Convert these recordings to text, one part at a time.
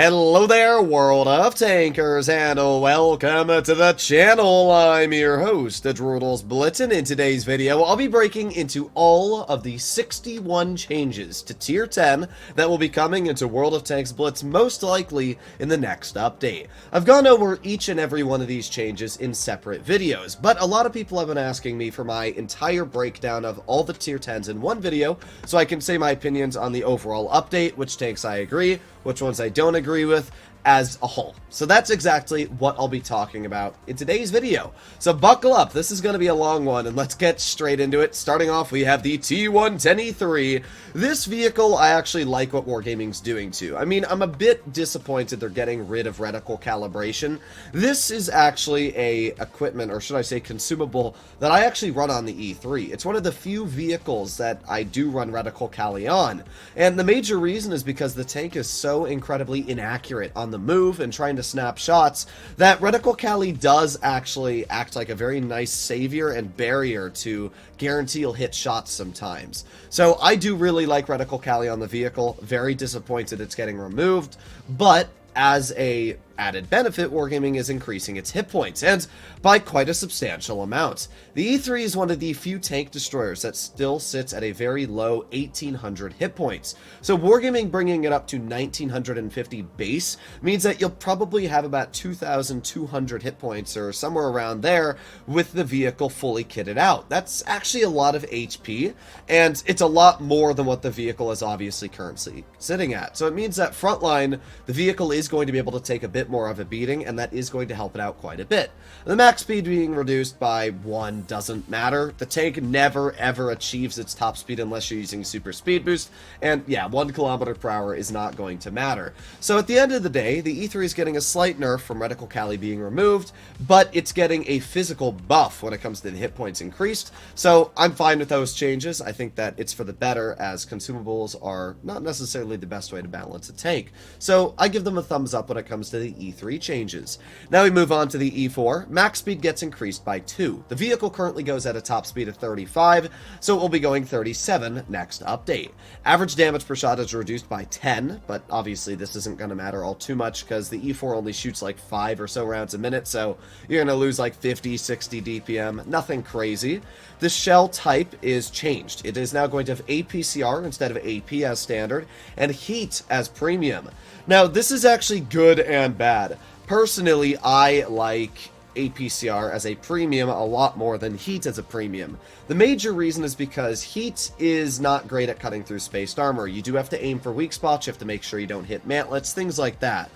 Hello there, world of tankers, and welcome to the channel. I'm your host, the Droodles Blitz, and in today's video, I'll be breaking into all of the 61 changes to Tier 10 that will be coming into World of Tanks Blitz most likely in the next update. I've gone over each and every one of these changes in separate videos, but a lot of people have been asking me for my entire breakdown of all the Tier 10s in one video, so I can say my opinions on the overall update, which tanks I agree, which ones I don't agree with, as a whole. So that's exactly what I'll be talking about in today's video. So buckle up, this is going to be a long one, and let's get straight into it. Starting off, we have the T110E3. This vehicle, I actually like what Wargaming's doing to. I mean, I'm a bit disappointed they're getting rid of reticle calibration. This is actually a equipment, or should I say consumable, that I actually run on the E3. It's one of the few vehicles that I do run reticle cali on, and the major reason is because the tank is so incredibly inaccurate on the move and trying to snap shots that reticle cali does actually act like a very nice savior and barrier to guarantee you'll hit shots sometimes. So I do really like reticle cali on the vehicle. Very disappointed it's getting removed, but as a added benefit, Wargaming is increasing its hit points, and by quite a substantial amount. The E3 is one of the few tank destroyers that still sits at a very low 1800 hit points. So Wargaming bringing it up to 1950 base means that you'll probably have about 2200 hit points or somewhere around there with the vehicle fully kitted out. That's actually a lot of HP, and it's a lot more than what the vehicle is obviously currently sitting at. So it means that frontline, the vehicle is going to be able to take a bit more of a beating, and that is going to help it out quite a bit. The max speed being reduced by 1 doesn't matter. The tank never ever achieves its top speed unless you're using super speed boost, and yeah, 1 kilometer per hour is not going to matter. So at the end of the day, the E3 is getting a slight nerf from reticle cali being removed, but it's getting a physical buff when it comes to the hit points increased, so I'm fine with those changes. I think that it's for the better, as consumables are not necessarily the best way to balance a tank. So I give them a thumbs up when it comes to the E3 changes. Now we move on to the E4. Max speed gets increased by 2. The vehicle currently goes at a top speed of 35, so it will be going 37 next update. Average damage per shot is reduced by 10, but obviously this isn't going to matter all too much because the E4 only shoots like 5 or so rounds a minute, so you're going to lose like 50, 60 DPM, nothing crazy. The shell type is changed. It is now going to have APCR instead of AP as standard, and heat as premium. Now, this is actually good and bad. Personally, I like APCR as a premium a lot more than heat as a premium. The major reason is because heat is not great at cutting through spaced armor. You do have to aim for weak spots, you have to make sure you don't hit mantlets, things like that.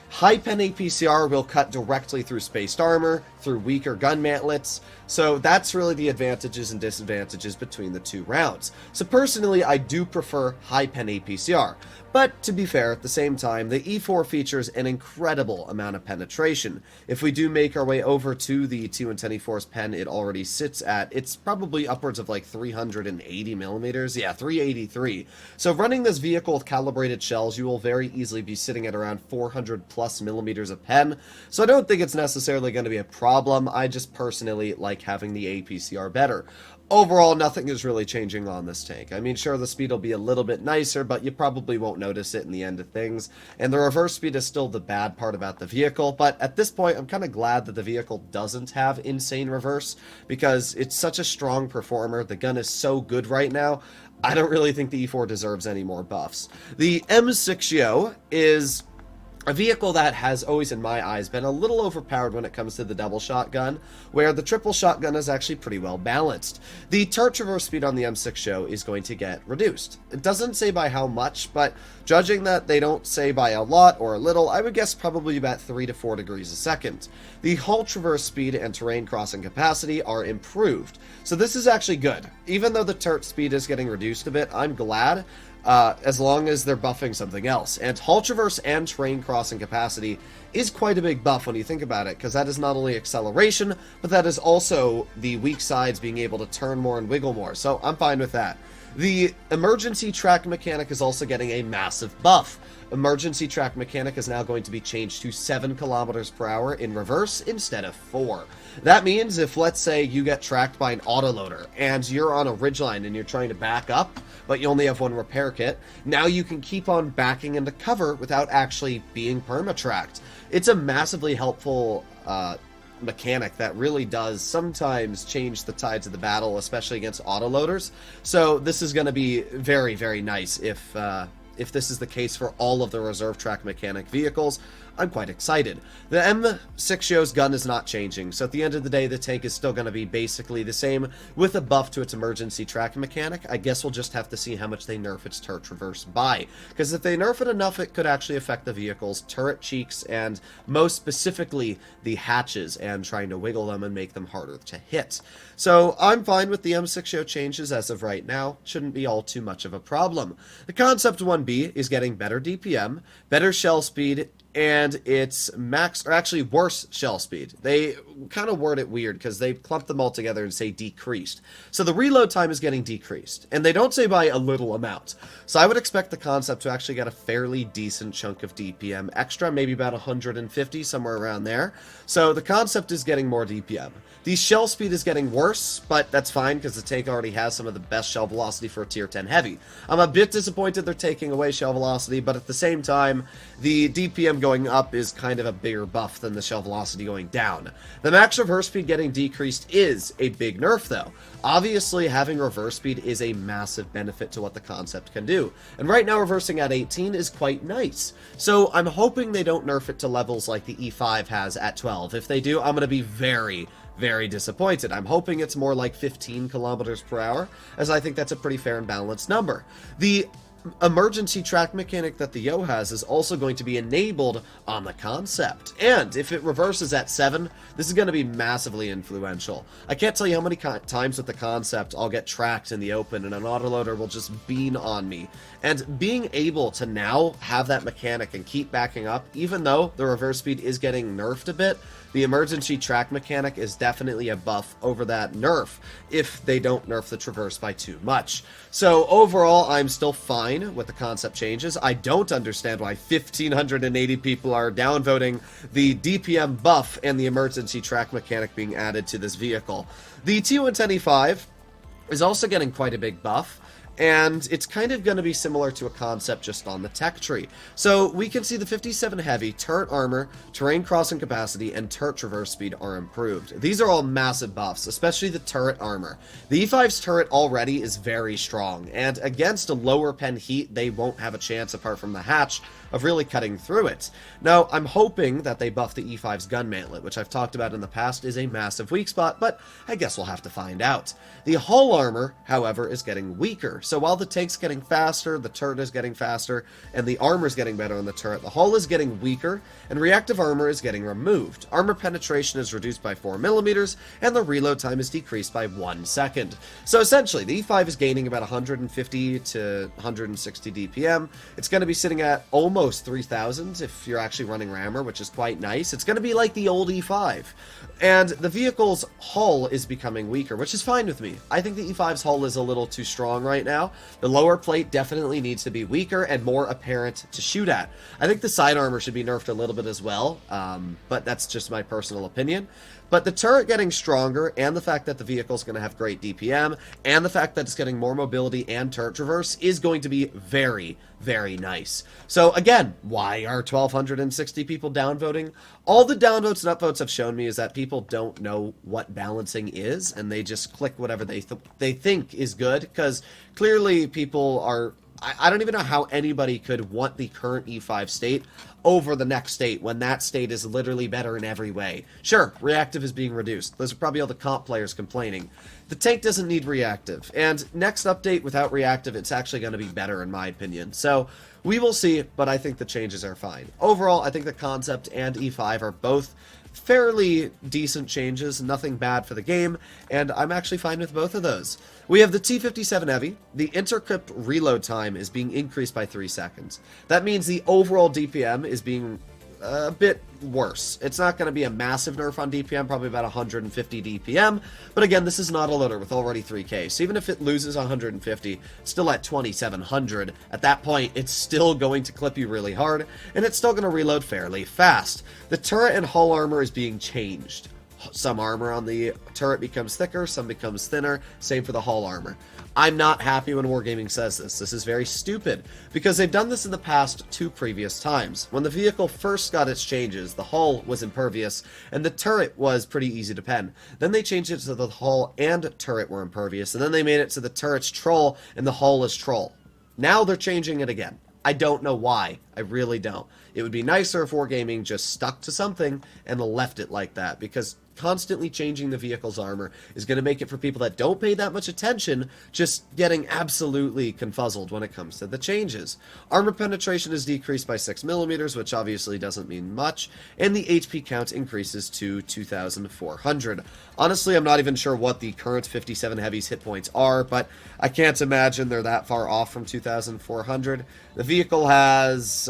High pen APCR will cut directly through spaced armor, through weaker gun mantlets, so that's really the advantages and disadvantages between the two rounds. So personally, I do prefer high pen APCR, but to be fair, at the same time, the E4 features an incredible amount of penetration. If we do make our way over to the T110E4's pen, it already sits at, it's probably upwards of like 380 millimeters, yeah, 383. So running this vehicle with calibrated shells, you will very easily be sitting at around 400 plus millimeters of pen, so I don't think it's necessarily going to be a problem. I just personally like having the APCR better. Overall, nothing is really changing on this tank. I mean, sure, the speed will be a little bit nicer, but you probably won't notice it in the end of things. And the reverse speed is still the bad part about the vehicle, but at this point, I'm kind of glad that the vehicle doesn't have insane reverse, because it's such a strong performer. The gun is so good right now. I don't really think the E4 deserves any more buffs. The M60 is a vehicle that has always, in my eyes, been a little overpowered when it comes to the double shotgun, where the triple shotgun is actually pretty well balanced. The turret traverse speed on the M60 is going to get reduced. It doesn't say by how much, but judging that they don't say by a lot or a little, I would guess probably about 3 to 4 degrees a second. The hull traverse speed and terrain crossing capacity are improved, so this is actually good. Even though the turret speed is getting reduced a bit, I'm glad, as long as they're buffing something else. And hull traverse and terrain crossing capacity is quite a big buff when you think about it, because that is not only acceleration, but that is also the weak sides being able to turn more and wiggle more, so I'm fine with that. The emergency track mechanic is also getting a massive buff. Emergency track mechanic is now going to be changed to 7 kilometers per hour in reverse instead of 4. That means if, let's say, you get tracked by an autoloader and you're on a ridgeline and you're trying to back up, but you only have one repair kit, now you can keep on backing into cover without actually being perma-tracked. It's a massively helpful mechanic that really does sometimes change the tides of the battle, especially against autoloaders. So this is going to be very, very nice if this is the case for all of the reserve track mechanic vehicles. I'm quite excited. The M60's gun is not changing, so at the end of the day, the tank is still going to be basically the same with a buff to its emergency track mechanic. I guess we'll just have to see how much they nerf its turret traverse by, because if they nerf it enough, it could actually affect the vehicle's turret cheeks and most specifically the hatches and trying to wiggle them and make them harder to hit. So I'm fine with the M60 changes as of right now. Shouldn't be all too much of a problem. The Concept 1B is getting better DPM, better shell speed, and it's max, or actually worse shell speed. They kind of word it weird because they clump them all together and say decreased. So the reload time is getting decreased, and they don't say by a little amount. So I would expect the Concept to actually get a fairly decent chunk of DPM extra, maybe about 150, somewhere around there. So the Concept is getting more DPM. The shell speed is getting worse, but that's fine because the tank already has some of the best shell velocity for a tier 10 heavy. I'm a bit disappointed they're taking away shell velocity, but at the same time, the DPM going up is kind of a bigger buff than the shell velocity going down. The max reverse speed getting decreased is a big nerf though. Obviously, having reverse speed is a massive benefit to what the Concept can do, and right now reversing at 18 is quite nice. So I'm hoping they don't nerf it to levels like the E5 has at 12. If they do, I'm going to be very disappointed. I'm hoping it's more like 15 kilometers per hour, as I think that's a pretty fair and balanced number. The emergency track mechanic that the Yo has is also going to be enabled on the Concept, and if it reverses at 7, this is going to be massively influential. I can't tell you how many times with the Concept I'll get tracked in the open and an autoloader will just bean on me, and being able to now have that mechanic and keep backing up, even though the reverse speed is getting nerfed a bit, the emergency track mechanic is definitely a buff over that nerf if they don't nerf the traverse by too much. So overall, I'm still fine with the Concept changes. I don't understand why 1,580 people are downvoting the DPM buff and the emergency track mechanic being added to this vehicle. The T125 is also getting quite a big buff, and it's kind of going to be similar to a Concept just on the tech tree. So we can see the 57 Heavy, turret armor, terrain crossing capacity, and turret traverse speed are improved. These are all massive buffs, especially the turret armor. The E5's turret already is very strong, and against a lower pen heat, they won't have a chance apart from the hatch of really cutting through it. Now, I'm hoping that they buff the E5's gun mantlet, which I've talked about in the past is a massive weak spot, but I guess we'll have to find out. The hull armor, however, is getting weaker. So while the tank's getting faster, the turret is getting faster, and the armor's getting better on the turret, the hull is getting weaker, and reactive armor is getting removed. Armor penetration is reduced by 4 millimeters, and the reload time is decreased by 1 second. So essentially, the E5 is gaining about 150 to 160 DPM. It's going to be sitting at almost 3,000 if you're actually running rammer, which is quite nice. It's going to be like the old E5. And the vehicle's hull is becoming weaker, which is fine with me. I think the E5's hull is a little too strong right now. The lower plate definitely needs to be weaker and more apparent to shoot at. I think the side armor should be nerfed a little bit as well, but that's just my personal opinion. But the turret getting stronger, and the fact that the vehicle is going to have great DPM, and the fact that it's getting more mobility and turret traverse is going to be very, very nice. So again, why are 1,260 people downvoting? All the downvotes and upvotes have shown me is that people don't know what balancing is, and they just click whatever they think is good, because clearly people are... I don't even know how anybody could want the current E5 state over the next state when that state is literally better in every way. Sure, reactive is being reduced. Those are probably all the comp players complaining. The tank doesn't need reactive, and next update without reactive, it's actually going to be better in my opinion. So we will see, but I think the changes are fine. Overall, I think the Concept and E5 are both fairly decent changes, nothing bad for the game, and I'm actually fine with both of those. We have the T57 Heavy. The intercrypt reload time is being increased by 3 seconds. That means the overall DPM is being a bit worse. It's not going to be a massive nerf on DPM, probably about 150 DPM, but again, this is not a loader with already 3K, so even if it loses 150, still at 2700, at that point, it's still going to clip you really hard, and it's still going to reload fairly fast. The turret and hull armor is being changed. Some armor on the turret becomes thicker, some becomes thinner, same for the hull armor. I'm not happy when Wargaming says this. This is very stupid, because they've done this in the past 2 previous times. When the vehicle first got its changes, the hull was impervious, and the turret was pretty easy to pen. Then they changed it so the hull and turret were impervious, and then they made it so the turret's troll and the hull is troll. Now they're changing it again. I don't know why. I really don't. It would be nicer if Wargaming just stuck to something and left it like that, because constantly changing the vehicle's armor is going to make it for people that don't pay that much attention just getting absolutely confuzzled when it comes to the changes. Armor penetration is decreased by 6mm, which obviously doesn't mean much, and the HP count increases to 2,400. Honestly, I'm not even sure what the current 57 Heavy's hit points are, but I can't imagine they're that far off from 2,400. The vehicle has,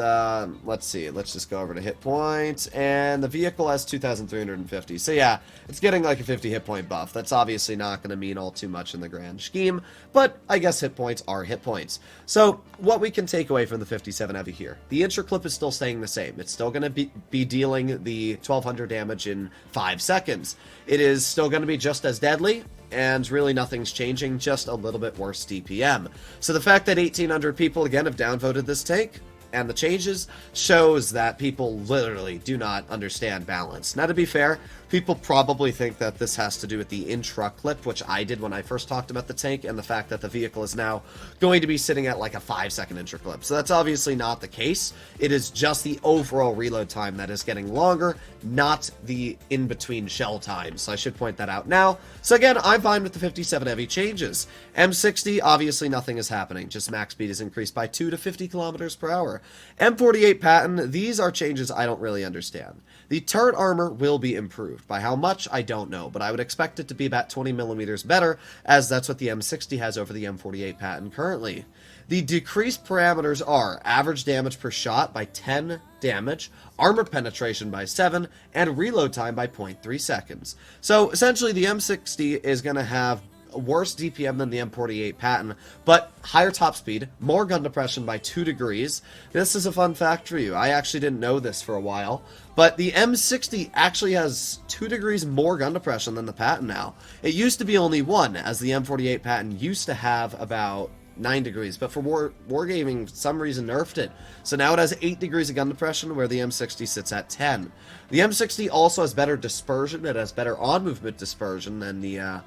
let's see, let's just go over to hit points, and the vehicle has 2,350. So yeah, it's getting like a 50 hit point buff. That's obviously not going to mean all too much in the grand scheme, but I guess hit points are hit points. So what we can take away from the 57 Heavy here, the intra clip is still staying the same. It's still going to be dealing the 1,200 damage in 5 seconds. It is still going to be just as deadly, and really nothing's changing, just a little bit worse DPM. So the fact that 1,800 people again have downvoted this tank, and the changes, shows that people literally do not understand balance. Now, to be fair, people probably think that this has to do with the intra clip, which I did when I first talked about the tank, and the fact that the vehicle is now going to be sitting at like a 5-second intra clip. So that's obviously not the case. It is just the overall reload time that is getting longer, not the in-between shell time. So I should point that out now. So again, I'm fine with the 57 Heavy changes. M60, obviously nothing is happening. Just max speed is increased by 2 to 50 kilometers per hour. M48 Patton, these are changes I don't really understand. The turret armor will be improved. By how much, I don't know, but I would expect it to be about 20mm better, as that's what the M60 has over the M48 Patton currently. The decreased parameters are average damage per shot by 10 damage, armor penetration by 7, and reload time by 0.3 seconds. So essentially the M60 is going to have worse DPM than the M48 Patton, but higher top speed, more gun depression by 2 degrees. This is a fun fact for you. I actually didn't know this for a while, but the M60 actually has 2 degrees more gun depression than the Patton now. It used to be only 1, as the M48 Patton used to have about 9 degrees, but for Wargaming, for some reason nerfed it. So now it has 8 degrees of gun depression, where the M60 sits at 10. The M60 also has better dispersion. It has better on-movement dispersion than the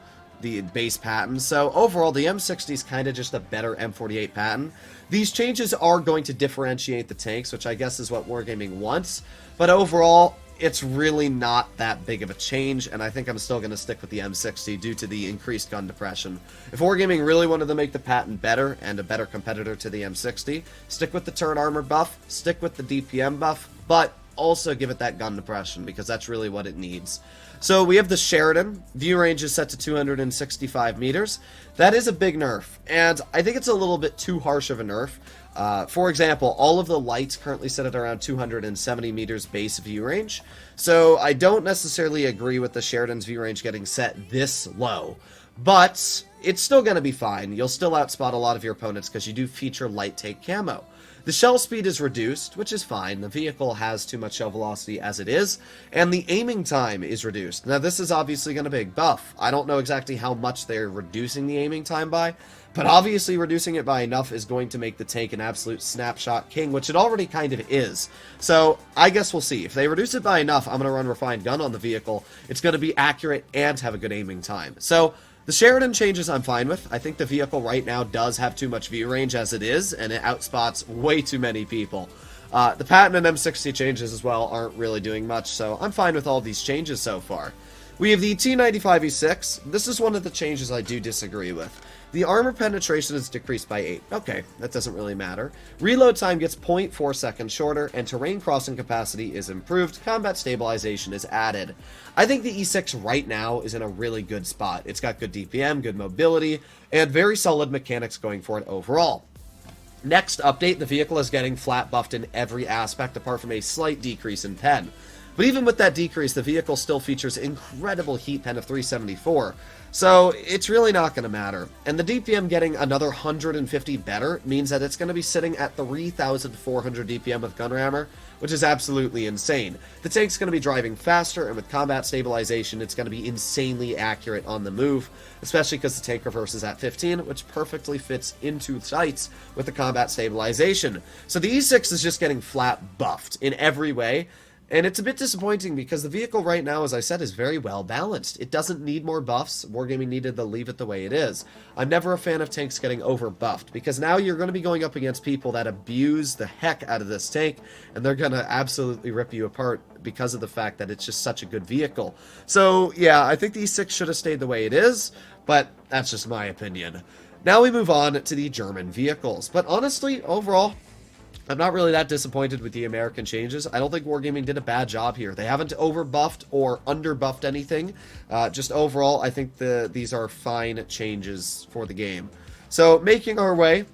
base Patton. So overall, the M60 is kind of just a better M48 Patton. These changes are going to differentiate the tanks, which I guess is what Wargaming wants, but overall, it's really not that big of a change, and I think I'm still going to stick with the M60 due to the increased gun depression. If Wargaming really wanted to make the Patton better and a better competitor to the M60, stick with the turret armor buff, stick with the DPM buff, but also give it that gun depression, because that's really what it needs. So we have the Sheridan. View range is set to 265 meters. That is a big nerf, and I think it's a little bit too harsh of a nerf. For example, all of the lights currently set at around 270 meters base view range, so I don't necessarily agree with the Sheridan's view range getting set this low, but it's still going to be fine. You'll still outspot a lot of your opponents because you do feature light take camo. The shell speed is reduced, which is fine. The vehicle has too much shell velocity as it is, and the aiming time is reduced. Now, this is obviously going to be a big buff. I don't know exactly how much they're reducing the aiming time by, but obviously reducing it by enough is going to make the tank an absolute snapshot king, which it already kind of is. So I guess we'll see. If they reduce it by enough, I'm going to run Refined Gun on the vehicle. It's going to be accurate and have a good aiming time. So the Sheridan changes I'm fine with. I think the vehicle right now does have too much view range as it is, and it outspots way too many people. The Patton and M60 changes as well aren't really doing much, so I'm fine with all these changes so far. We have the T95E6. This is one of the changes I do disagree with. The armor penetration is decreased by 8. Okay, that doesn't really matter. Reload time gets 0.4 seconds shorter, and terrain crossing capacity is improved. Combat stabilization is added. I think the E6 right now is in a really good spot. It's got good DPM, good mobility, and very solid mechanics going for it overall. Next update, the vehicle is getting flat buffed in every aspect apart from a slight decrease in pen. But even with that decrease, the vehicle still features incredible heat pen of 374, so it's really not going to matter. And the DPM getting another 150 better means that it's going to be sitting at 3,400 DPM with gun rammer, which is absolutely insane. The tank's going to be driving faster, and with combat stabilization, it's going to be insanely accurate on the move, especially because the tank reverses at 15, which perfectly fits into sights with the combat stabilization. So the E6 is just getting flat buffed in every way. And it's a bit disappointing because the vehicle right now, as I said, is very well balanced. It doesn't need more buffs. Wargaming needed to leave it the way it is. I'm never a fan of tanks getting over buffed because now you're going to be going up against people that abuse the heck out of this tank, and they're going to absolutely rip you apart because of the fact that it's just such a good vehicle. So yeah, I think the E6 should have stayed the way it is, but that's just my opinion. Now we move on to the German vehicles. But honestly, overall, I'm not really that disappointed with the American changes. I don't think Wargaming did a bad job here. They haven't over-buffed or under-buffed anything. Just overall, I think these are fine changes for the game. So, making our way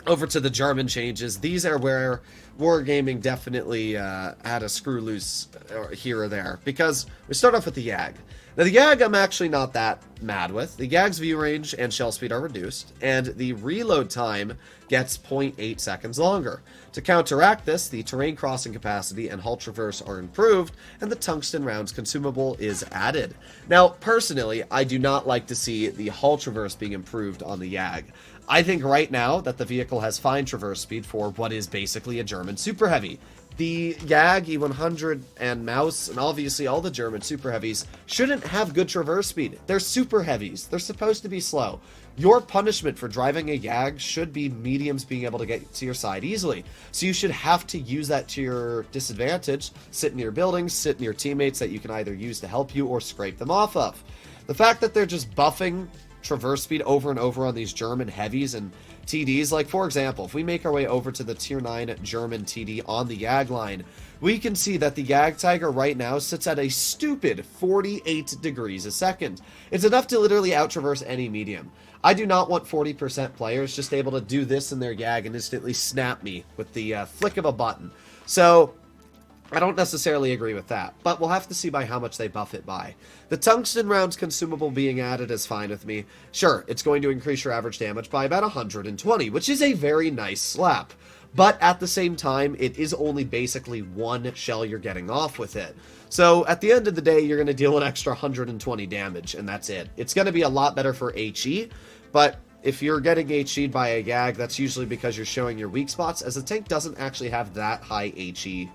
over to the German changes, these are where Wargaming definitely had a screw loose here or there. Because we start off with the YAG. Now, the YAG I'm actually not that mad with. The YAG's view range and shell speed are reduced, and the reload time gets 0.8 seconds longer. To counteract this, the terrain crossing capacity and hull traverse are improved, and the tungsten rounds consumable is added. Now, personally, I do not like to see the hull traverse being improved on the YAG. I think right now that the vehicle has fine traverse speed for what is basically a German super heavy. The YAG, E100, and Maus, and obviously all the German super heavies shouldn't have good traverse speed. They're super heavies. They're supposed to be slow. Your punishment for driving a YAG should be mediums being able to get to your side easily. So you should have to use that to your disadvantage. Sit near buildings, sit near teammates that you can either use to help you or scrape them off of. The fact that they're just buffing traverse speed over and over on these German heavies and TDs, like for example, if we make our way over to the tier 9 German TD on the YAG line, we can see that the YAG Tiger right now sits at a stupid 48 degrees a second. It's enough to literally out-traverse any medium. I do not want 40% players just able to do this in their YAG and instantly snap me with the flick of a button. So I don't necessarily agree with that, but we'll have to see by how much they buff it by. The tungsten rounds consumable being added is fine with me. Sure, it's going to increase your average damage by about 120, which is a very nice slap. But at the same time, it is only basically one shell you're getting off with it. So at the end of the day, you're going to deal an extra 120 damage, and that's it. It's going to be a lot better for HE, but if you're getting HE'd by a YAG, that's usually because you're showing your weak spots, as the tank doesn't actually have that high HE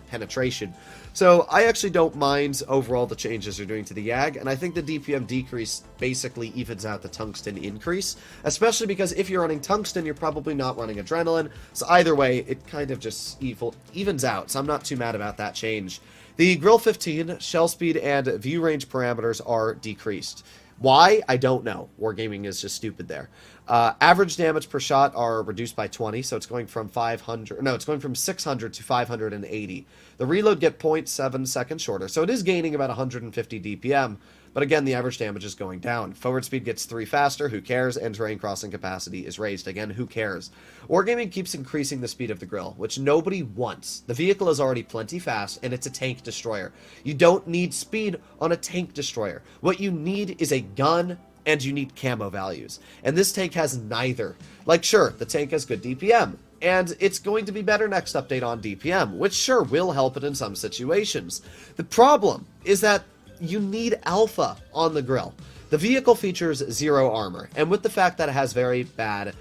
penetration. So I actually don't mind overall the changes they're doing to the YAG, and I think the DPM decrease basically evens out the tungsten increase, especially because if you're running tungsten, you're probably not running adrenaline, so either way, it kind of just evens out, so I'm not too mad about that change. The Grille 15 shell speed and view range parameters are decreased. Why? I don't know. Wargaming is just stupid there. Average damage per shot are reduced by 20, so it's going from 600 to 580. The reload get 0.7 seconds shorter, so it is gaining about 150 DPM, but again, the average damage is going down. Forward speed gets 3 faster, who cares, and terrain crossing capacity is raised, again, who cares. Wargaming keeps increasing the speed of the Grille, which nobody wants. The vehicle is already plenty fast, and it's a tank destroyer. You don't need speed on a tank destroyer. What you need is a gun, and you need camo values. And this tank has neither. Like, sure, the tank has good DPM, and it's going to be better next update on DPM, which sure will help it in some situations. The problem is that you need alpha on the Grille. The vehicle features 0 armor, and with the fact that it has very bad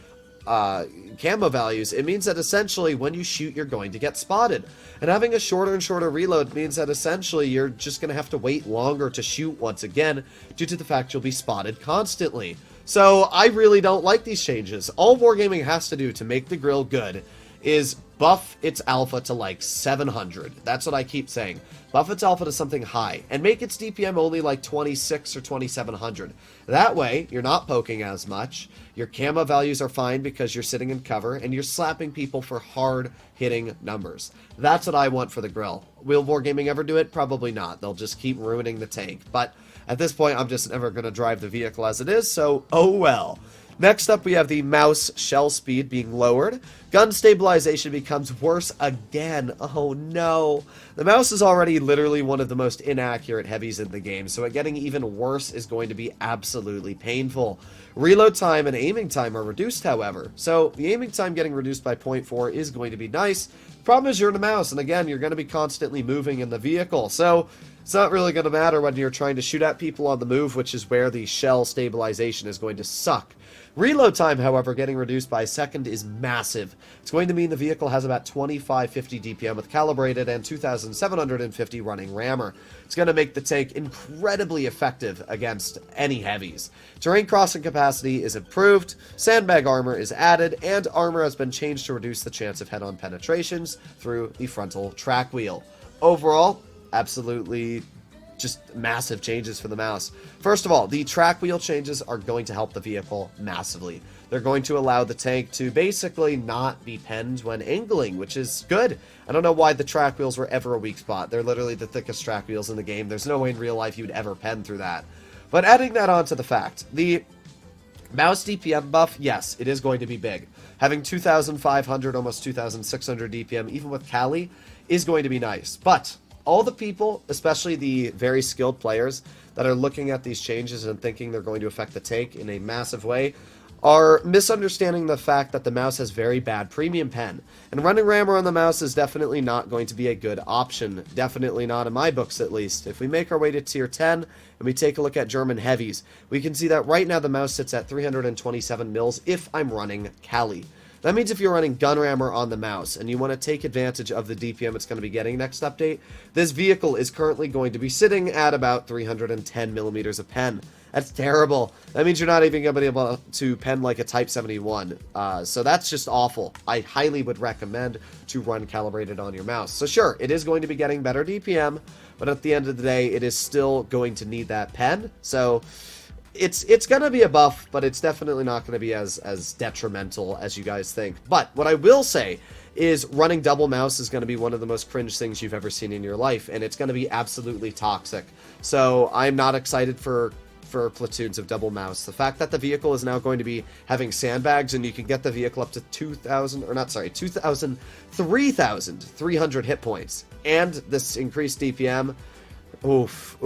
camo values, it means that essentially when you shoot, you're going to get spotted. And having a shorter and shorter reload means that essentially you're just going to have to wait longer to shoot once again, due to the fact you'll be spotted constantly. So I really don't like these changes. All Wargaming has to do to make the Grille good is buff its alpha to like 700. That's what I keep saying. Buff its alpha to something high, and make its DPM only like 26 or 2700. That way, you're not poking as much, your camo values are fine because you're sitting in cover, and you're slapping people for hard-hitting numbers. That's what I want for the Grille. Will Wargaming ever do it? Probably not. They'll just keep ruining the tank. But at this point, I'm just never going to drive the vehicle as it is, so oh well. Next up, we have the mouse shell speed being lowered. Gun stabilization becomes worse again. Oh no. The mouse is already literally one of the most inaccurate heavies in the game, so it getting even worse is going to be absolutely painful. Reload time and aiming time are reduced, however. So the aiming time getting reduced by 0.4 is going to be nice. Problem is you're in a mouse, and again, you're going to be constantly moving in the vehicle, so it's not really going to matter when you're trying to shoot at people on the move, which is where the shell stabilization is going to suck. Reload time, however, getting reduced by a second is massive. It's going to mean the vehicle has about 2550 DPM with calibrated and 2750 running rammer. It's going to make the tank incredibly effective against any heavies. Terrain crossing capacity is improved, sandbag armor is added, and armor has been changed to reduce the chance of head-on penetrations through the frontal track wheel. Overall, absolutely just massive changes for the mouse. First of all, the track wheel changes are going to help the vehicle massively. They're going to allow the tank to basically not be penned when angling, which is good. I don't know why the track wheels were ever a weak spot. They're literally the thickest track wheels in the game. There's no way in real life you'd ever pen through that. But adding that on to the fact, the mouse DPM buff, yes, it is going to be big. Having 2,500, almost 2,600 DPM, even with Cali, is going to be nice. But all the people, especially the very skilled players that are looking at these changes and thinking they're going to affect the tank in a massive way, are misunderstanding the fact that the mouse has very bad premium pen. And running rammer on the mouse is definitely not going to be a good option. Definitely not in my books, at least. If we make our way to tier 10 and we take a look at German heavies, we can see that right now the mouse sits at 327 mils if I'm running Cali. That means if you're running gun rammer on the mouse and you want to take advantage of the DPM it's going to be getting next update, this vehicle is currently going to be sitting at about 310 millimeters of pen. That's terrible. That means you're not even going to be able to pen like a Type 71. So that's just awful. I highly would recommend to run calibrated on your mouse. So sure, it is going to be getting better DPM, but at the end of the day, it is still going to need that pen. So it's going to be a buff, but it's definitely not going to be as detrimental as you guys think. But what I will say is running double mouse is going to be one of the most cringe things you've ever seen in your life, and it's going to be absolutely toxic. So I'm not excited for platoons of double mouse. The fact that the vehicle is now going to be having sandbags and you can get the vehicle up to 3,300 hit points, and this increased DPM, oof,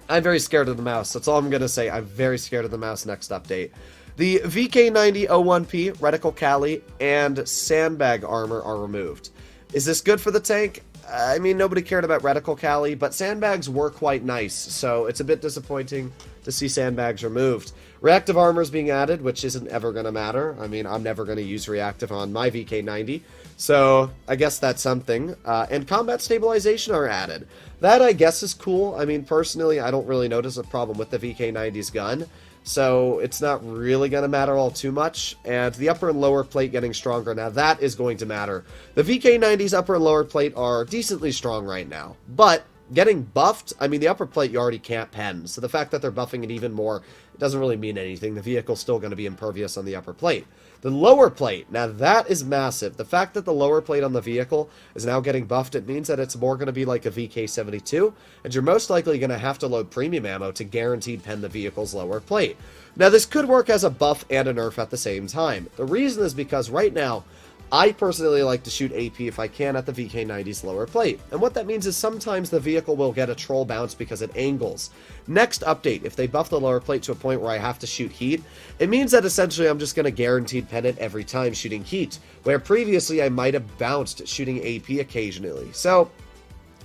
I'm very scared of the mouse. That's all I'm going to say. I'm very scared of the mouse next update. The VK90-01P, Reticle Cali, and Sandbag Armor are removed. Is this good for the tank? I mean, nobody cared about Reticle Cali, but sandbags were quite nice, so it's a bit disappointing to see sandbags removed. Reactive armor is being added, which isn't ever going to matter. I mean, I'm never going to use reactive on my VK90, so I guess that's something. And combat stabilization are added. That, I guess, is cool. I mean, personally, I don't really notice a problem with the VK90's gun, so it's not really going to matter all too much. And the upper and lower plate getting stronger. Now, that is going to matter. The VK90's upper and lower plate are decently strong right now, but getting buffed, I mean, the upper plate you already can't pen, so the fact that they're buffing it even more, it doesn't really mean anything. The vehicle's still going to be impervious on the upper plate. The lower plate, now that is massive. The fact that the lower plate on the vehicle is now getting buffed, it means that it's more going to be like a VK72, and you're most likely going to have to load premium ammo to guaranteed pen the vehicle's lower plate. Now, this could work as a buff and a nerf at the same time. The reason is because right now, I personally like to shoot AP if I can at the VK90's lower plate, and what that means is sometimes the vehicle will get a troll bounce because it angles. Next update, if they buff the lower plate to a point where I have to shoot heat, it means that essentially I'm just going to guaranteed pen it every time shooting heat, where previously I might have bounced shooting AP occasionally. So,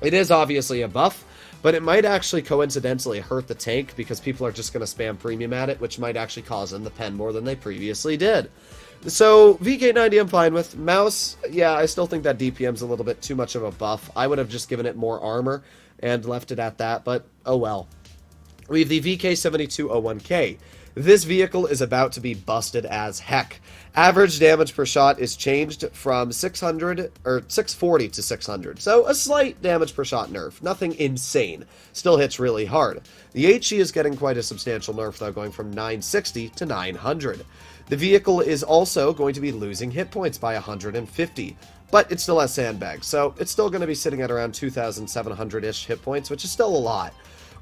it is obviously a buff, but it might actually coincidentally hurt the tank because people are just going to spam premium at it, which might actually cause them to pen more than they previously did. So, VK90 I'm fine with. Mouse, yeah, I still think that DPM's a little bit too much of a buff. I would have just given it more armor and left it at that, but oh well. We have the VK7201K. This vehicle is about to be busted as heck. Average damage per shot is changed from 640 to 600. So a slight damage per shot nerf. Nothing insane. Still hits really hard. The HE is getting quite a substantial nerf though, going from 960 to 900. The vehicle is also going to be losing hit points by 150. But it still has sandbags, so it's still going to be sitting at around 2,700-ish hit points, which is still a lot.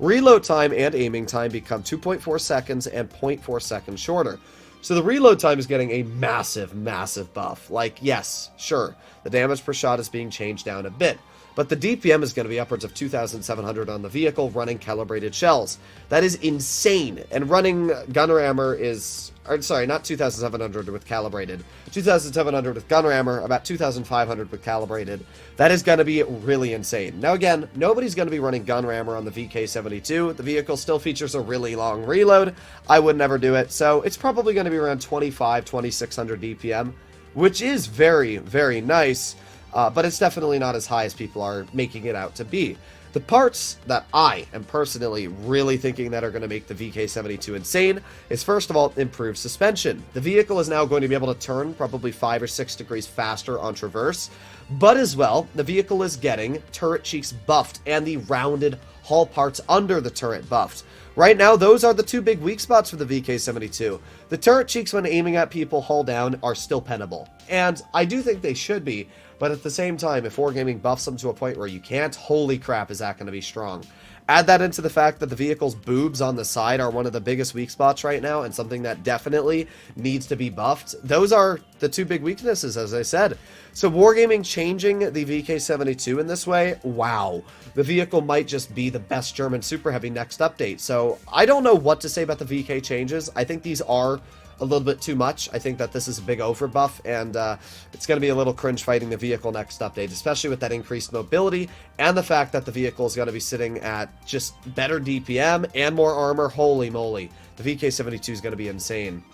reload time and aiming time become 2.4 seconds and 0.4 seconds shorter. So the reload time is getting a massive, massive buff. Like, yes, sure, the damage per shot is being changed down a bit, but the DPM is going to be upwards of 2,700 on the vehicle running calibrated shells. That is insane. And running gun rammer is, or sorry, not 2,700 with calibrated, 2,700 with gun rammer, about 2,500 with calibrated. That is going to be really insane. Now again, nobody's going to be running gun rammer on the VK72. The vehicle still features a really long reload. I would never do it, so it's probably going to be around 2,600 DPM, which is very, very nice. But it's definitely not as high as people are making it out to be. The parts that I am personally really thinking that are going to make the VK72 insane is, first of all, improved suspension. The vehicle is now going to be able to turn probably 5 or 6 degrees faster on traverse, but as well, the vehicle is getting turret cheeks buffed and the rounded hull parts under the turret buffed. Right now, those are the two big weak spots for the VK72. The turret cheeks when aiming at people hull down are still pennable, and I do think they should be, but at the same time, if Wargaming buffs them to a point where you can't, holy crap, is that going to be strong. Add that into the fact that the vehicle's boobs on the side are one of the biggest weak spots right now, and something that definitely needs to be buffed. Those are the two big weaknesses, as I said. So Wargaming changing the VK72 in this way, wow. The vehicle might just be the best German Super Heavy next update. So I don't know what to say about the VK changes. I think these are a little bit too much. I think that this is a big overbuff, and it's going to be a little cringe fighting the vehicle next update, especially with that increased mobility and the fact that the vehicle is going to be sitting at just better DPM and more armor. Holy moly, the VK72 is going to be insane.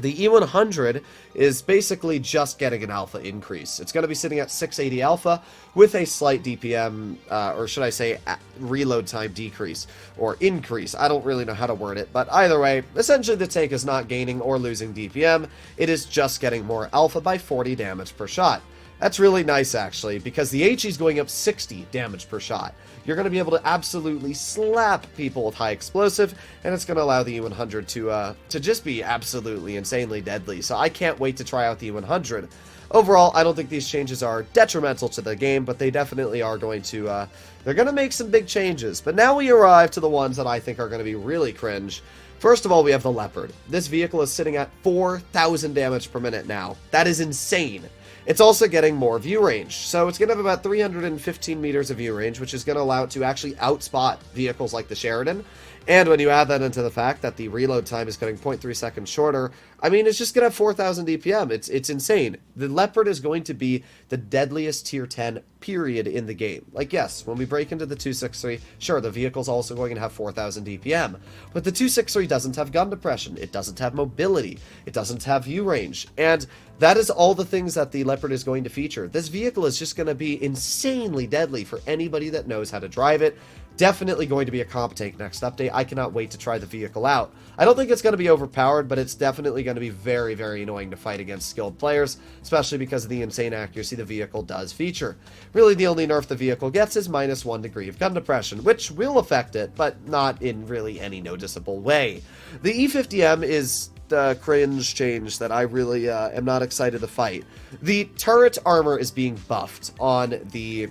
The E100 is basically just getting an alpha increase. It's going to be sitting at 680 alpha with a slight DPM, or should I say reload time decrease, or increase. I don't really know how to word it, but either way, essentially the tank is not gaining or losing DPM. It is just getting more alpha by 40 damage per shot. That's really nice, actually, because the HE is going up 60 damage per shot. You're going to be able to absolutely slap people with high explosive, and it's going to allow the E100 to just be absolutely insanely deadly. So I can't wait to try out the E100. Overall, I don't think these changes are detrimental to the game, but they definitely are going to, they're going to make some big changes. But now we arrive to the ones that I think are going to be really cringe. First of all, we have the Leopard. This vehicle is sitting at 4,000 damage per minute now. That is insane. It's also getting more view range, so it's going to have about 315 meters of view range, which is going to allow it to actually outspot vehicles like the Sheridan. And when you add that into the fact that the reload time is getting 0.3 seconds shorter, I mean, it's just going to have 4,000 DPM. It's insane. The Leopard is going to be the deadliest tier 10 period in the game. Like, yes, when we break into the 263, sure, the vehicle's also going to have 4,000 DPM, but the 263 doesn't have gun depression, it doesn't have mobility, it doesn't have view range, and that is all the things that the Leopard is going to feature. This vehicle is just going to be insanely deadly for anybody that knows how to drive it. Definitely going to be a comp tank next update. I cannot wait to try the vehicle out. I don't think it's going to be overpowered, but it's definitely going to be very, very annoying to fight against skilled players, especially because of the insane accuracy the vehicle does feature. Really, the only nerf the vehicle gets is -1 degree of gun depression, which will affect it, but not in really any noticeable way. The E50M is the cringe change that I really am not excited to fight. The turret armor is being buffed on the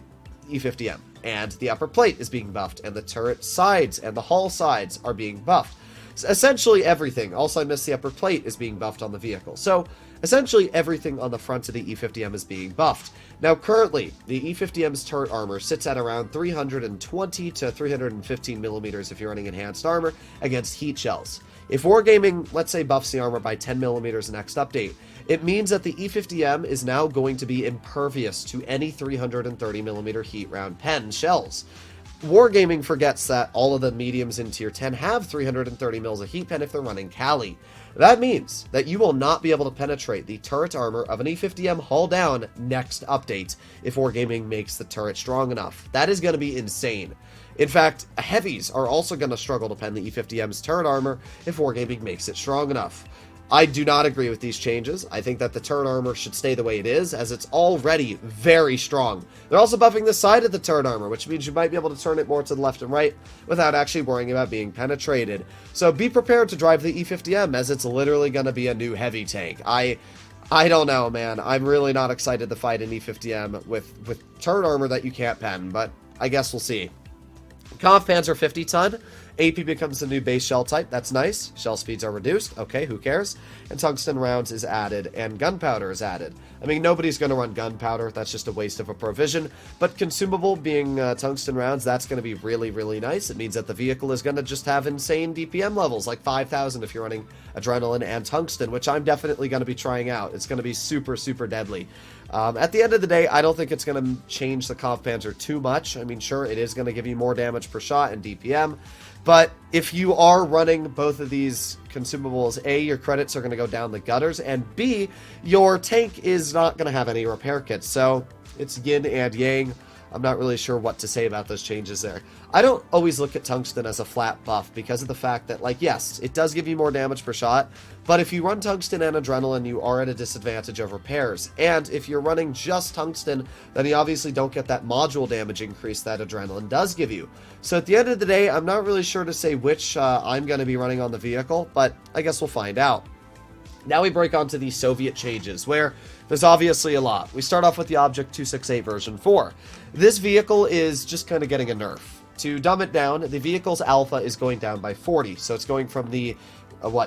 E50M, and the upper plate is being buffed, and the turret sides and the hull sides are being buffed. So essentially everything, also I missed the upper plate, is being buffed on the vehicle. So essentially everything on the front of the E50M is being buffed. Now currently, the E50M's turret armor sits at around 320 to 315 millimeters if you're running enhanced armor against heat shells. If Wargaming, let's say, buffs the armor by 10 millimeters next update, it means that the E50M is now going to be impervious to any 330 millimeter heat round pen shells. Wargaming forgets that all of the mediums in tier 10 have 330 mils of heat pen if they're running Cali. That means that you will not be able to penetrate the turret armor of an E50M hull down next update if Wargaming makes the turret strong enough. That is going to be insane. In fact, heavies are also going to struggle to pen the E50M's turret armor if Wargaming makes it strong enough. I do not agree with these changes. I think that the turret armor should stay the way it is, as it's already very strong. They're also buffing the side of the turret armor, which means you might be able to turn it more to the left and right without actually worrying about being penetrated. So be prepared to drive the E50M, as it's literally going to be a new heavy tank. I don't know, man. I'm really not excited to fight an E50M with turret armor that you can't pen, but I guess we'll see. Conq Panzer 50 ton. AP becomes the new base shell type. That's nice. Shell speeds are reduced. Okay, who cares? And tungsten rounds is added, and gunpowder is added. I mean, nobody's going to run gunpowder. That's just a waste of a provision. But consumable being tungsten rounds, that's going to be really, really nice. It means that the vehicle is going to just have insane DPM levels, like 5,000 if you're running adrenaline and tungsten, which I'm definitely going to be trying out. It's going to be super, super deadly. At the end of the day, I don't think it's going to change the Conq Panzer too much. I mean, sure, it is going to give you more damage per shot and DPM, but if you are running both of these consumables, A, your credits are going to go down the gutters, and B, your tank is not going to have any repair kits. So it's yin and yang. I'm not really sure what to say about those changes there. I don't always look at tungsten as a flat buff because of the fact that, like, yes, it does give you more damage per shot, but if you run tungsten and adrenaline, you are at a disadvantage of repairs. And if you're running just tungsten, then you obviously don't get that module damage increase that adrenaline does give you. So at the end of the day, I'm not really sure to say which I'm going to be running on the vehicle, but I guess we'll find out. Now we break onto the Soviet changes, where there's obviously a lot. We start off with the Object 268 version 4. This vehicle is just kind of getting a nerf. To dumb it down, the vehicle's alpha is going down by 40, so it's going from the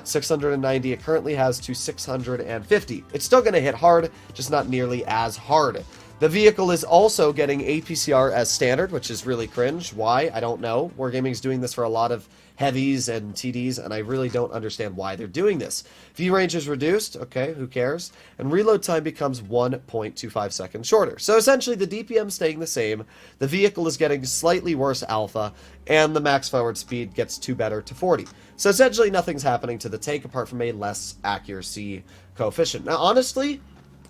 690 it currently has to 650. It's still going to hit hard, just not nearly as hard. The vehicle is also getting APCR as standard, which is really cringe. Why? I don't know. Wargaming's doing this for a lot of heavies and TDs, and I really don't understand why they're doing this. View range is reduced. Okay, who cares? And reload time becomes 1.25 seconds shorter. So essentially, the DPM staying the same, the vehicle is getting slightly worse alpha, and the max forward speed gets 2 better to 40. So essentially, nothing's happening to the tank apart from a less accuracy coefficient. Now, honestly,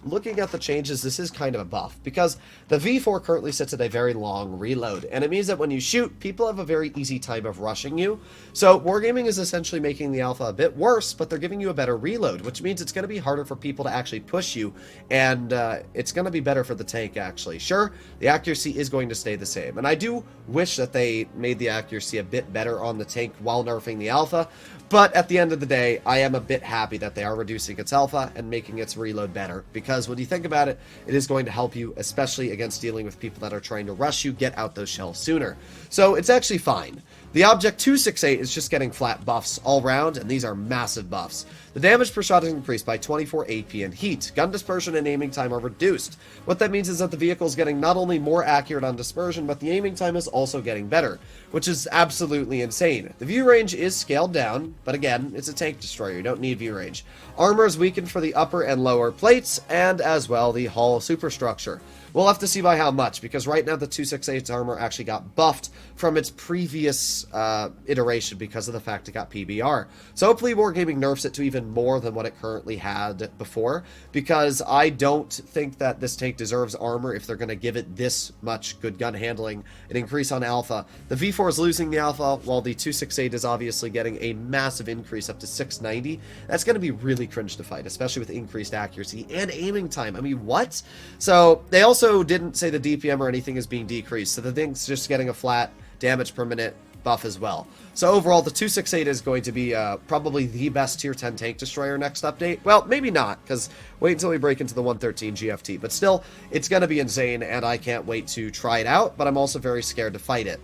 looking at the changes, this is kind of a buff, because the V4 currently sits at a very long reload, and it means that when you shoot, people have a very easy time of rushing you. So Wargaming is essentially making the alpha a bit worse, but they're giving you a better reload, which means it's going to be harder for people to actually push you, and it's going to be better for the tank, actually. Sure, the accuracy is going to stay the same, and I do wish that they made the accuracy a bit better on the tank while nerfing the alpha, but at the end of the day, I am a bit happy that they are reducing its alpha and making its reload better, because when you think about it, it is going to help you, especially against dealing with people that are trying to rush you, get out those shells sooner. So it's actually fine. The Object 268 is just getting flat buffs all round, and these are massive buffs. The damage per shot is increased by 24 AP and heat. Gun dispersion and aiming time are reduced. What that means is that the vehicle is getting not only more accurate on dispersion, but the aiming time is also getting better, which is absolutely insane. The view range is scaled down, but again, it's a tank destroyer. You don't need view range. Armor is weakened for the upper and lower plates, and as well the hull superstructure. We'll have to see by how much, because right now the 268's armor actually got buffed from its previous iteration because of the fact it got PBR. So hopefully Wargaming nerfs it to even more than what it currently had before, because I don't think that this tank deserves armor if they're going to give it this much good gun handling, an increase on alpha. The V4 is losing the alpha, while the 268 is obviously getting a massive increase up to 690. That's going to be really cringe to fight, especially with increased accuracy and aiming time. I mean, what? So they also didn't say the DPM or anything is being decreased, so the thing's just getting a flat damage per minute buff as well. So overall, the 268 is going to be probably the best tier 10 tank destroyer next update. Well, maybe not, because wait until we break into the 113 GFT, but still, it's going to be insane, and I can't wait to try it out, but I'm also very scared to fight it.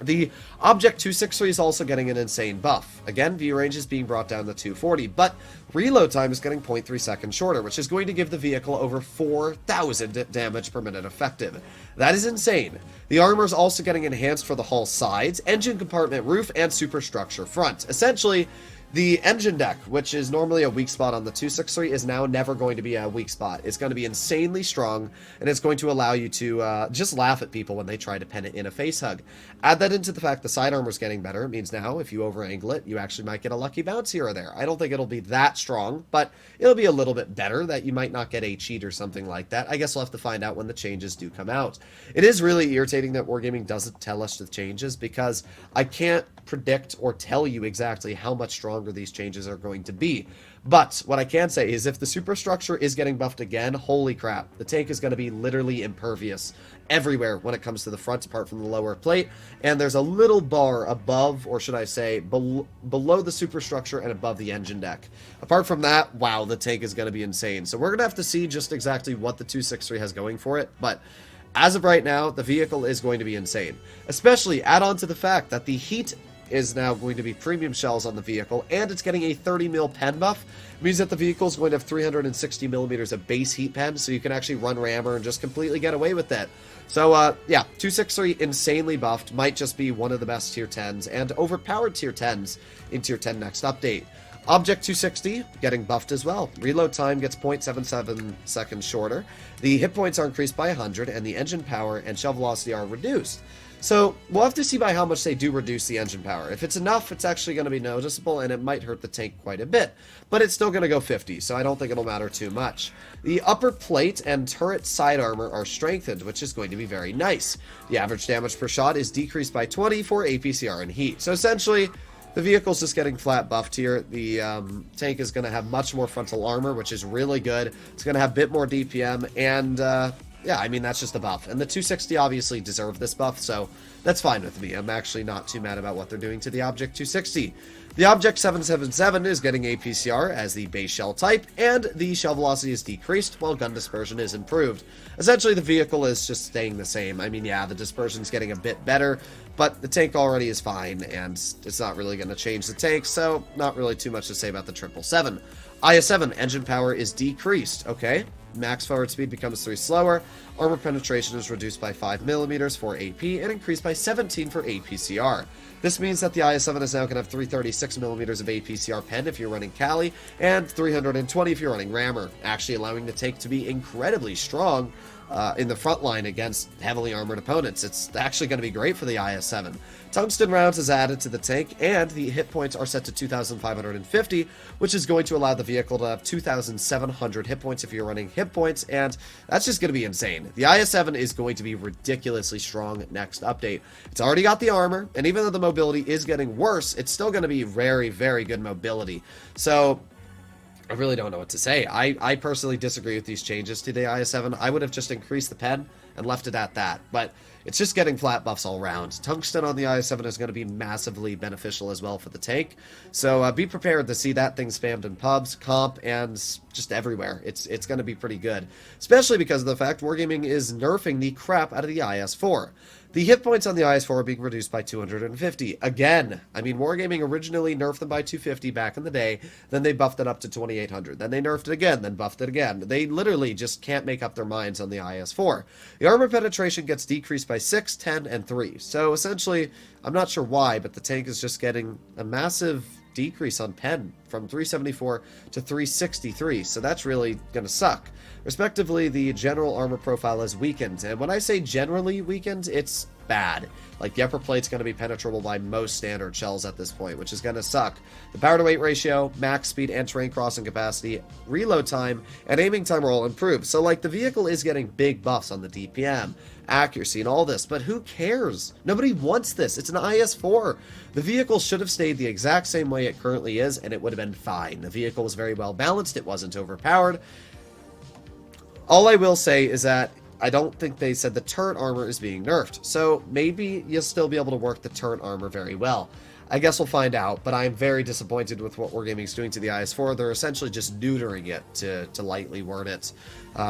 The Object 263 is also getting an insane buff. Again, view range is being brought down to 240, but reload time is getting 0.3 seconds shorter, which is going to give the vehicle over 4,000 damage per minute effective. That is insane. The armor is also getting enhanced for the hull sides, engine compartment roof, and superstructure front. Essentially, the engine deck, which is normally a weak spot on the 263, is now never going to be a weak spot. It's going to be insanely strong, and it's going to allow you to just laugh at people when they try to pen it in a face hug. Add that into the fact the side armor is getting better. It means now, if you over-angle it, you actually might get a lucky bounce here or there. I don't think it'll be that strong, but it'll be a little bit better that you might not get a cheat or something like that. I guess we'll have to find out when the changes do come out. It is really irritating that Wargaming doesn't tell us the changes, because I can't predict or tell you exactly how much stronger these changes are going to be. But what I can say is if the superstructure is getting buffed again, holy crap, the tank is going to be literally impervious everywhere when it comes to the front, apart from the lower plate. And there's a little bar above, or should I say below the superstructure and above the engine deck. Apart from that, wow, the tank is going to be insane. So we're going to have to see just exactly what the 263 has going for it, but As of right now, the vehicle is going to be insane. Especially add on to the fact that the heat is now going to be premium shells on the vehicle, and it's getting a 30 mil pen buff. It means that the vehicle is going to have 360 millimeters of base heat pen, so you can actually run rammer and just completely get away with it. So, yeah, 263 insanely buffed, might just be one of the best tier 10s, and overpowered tier 10s in tier 10 next update. Object 260 getting buffed as well. Reload time gets 0.77 seconds shorter. The hit points are increased by 100, and the engine power and shell velocity are reduced. So, we'll have to see by how much they do reduce the engine power. If it's enough, it's actually going to be noticeable, and it might hurt the tank quite a bit. But it's still going to go 50, so I don't think it'll matter too much. The upper plate and turret side armor are strengthened, which is going to be very nice. The average damage per shot is decreased by 20 for APCR and heat. So essentially, the vehicle's just getting flat buffed here. The tank is going to have much more frontal armor, which is really good. It's going to have a bit more DPM, and yeah, I mean, that's just a buff. And the 260 obviously deserved this buff, so that's fine with me. I'm actually not too mad about what they're doing to the Object 260. The Object 777 is getting APCR as the base shell type, and the shell velocity is decreased, while gun dispersion is improved. Essentially, the vehicle is just staying the same. I mean, yeah, the dispersion's getting a bit better, but the tank already is fine, and it's not really going to change the tank, so not really too much to say about the 777. IS-7 engine power is decreased, okay? Max forward speed becomes 3 slower, armor penetration is reduced by 5 millimeters for AP, and increased by 17 for APCR. This means that the IS-7 is now going to have 336 millimeters of APCR pen if you're running Cali, and 320 if you're running Rammer, actually allowing the tank to be incredibly strong in the front line against heavily armored opponents. It's actually going to be great for the IS-7. Tungsten rounds is added to the tank, and the hit points are set to 2,550, which is going to allow the vehicle to have 2,700 hit points if you're running hit points, and that's just going to be insane. The IS-7 is going to be ridiculously strong next update. It's already got the armor, and even though the mobility is getting worse, it's still going to be very, very good mobility. So I really don't know what to say. I personally disagree with these changes to the IS-7. I would have just increased the pen and left it at that, but it's just getting flat buffs all around. Tungsten on the IS-7 is going to be massively beneficial as well for the tank, so be prepared to see that thing spammed in pubs, comp, and just everywhere. It's going to be pretty good, especially because of the fact Wargaming is nerfing the crap out of the IS-4. The hit points on the IS-4 are being reduced by 250. Again, I mean, Wargaming originally nerfed them by 250 back in the day, then they buffed it up to 2800, then they nerfed it again, then buffed it again. They literally just can't make up their minds on the IS-4. The armor penetration gets decreased by 6, 10, and 3. So essentially, I'm not sure why, but the tank is just getting a massive decrease on pen from 374 to 363, so that's really going to suck. Respectively, the general armor profile is weakened, and when I say generally weakened, it's bad. Like, the upper plate's going to be penetrable by most standard shells at this point, which is going to suck. The power to weight ratio, max speed and terrain crossing capacity, reload time, and aiming time are all improved. So, like, the vehicle is getting big buffs on the DPM, accuracy, and all this, but who cares? Nobody wants this. It's an IS-4. The vehicle should have stayed the exact same way it currently is, and it would have been fine. The vehicle was very well balanced. It wasn't overpowered. All I will say is that I don't think they said the turret armor is being nerfed, so maybe you'll still be able to work the turret armor very well. I guess we'll find out, but I'm very disappointed with what Wargaming's doing to the IS-4. They're essentially just neutering it, to lightly word it,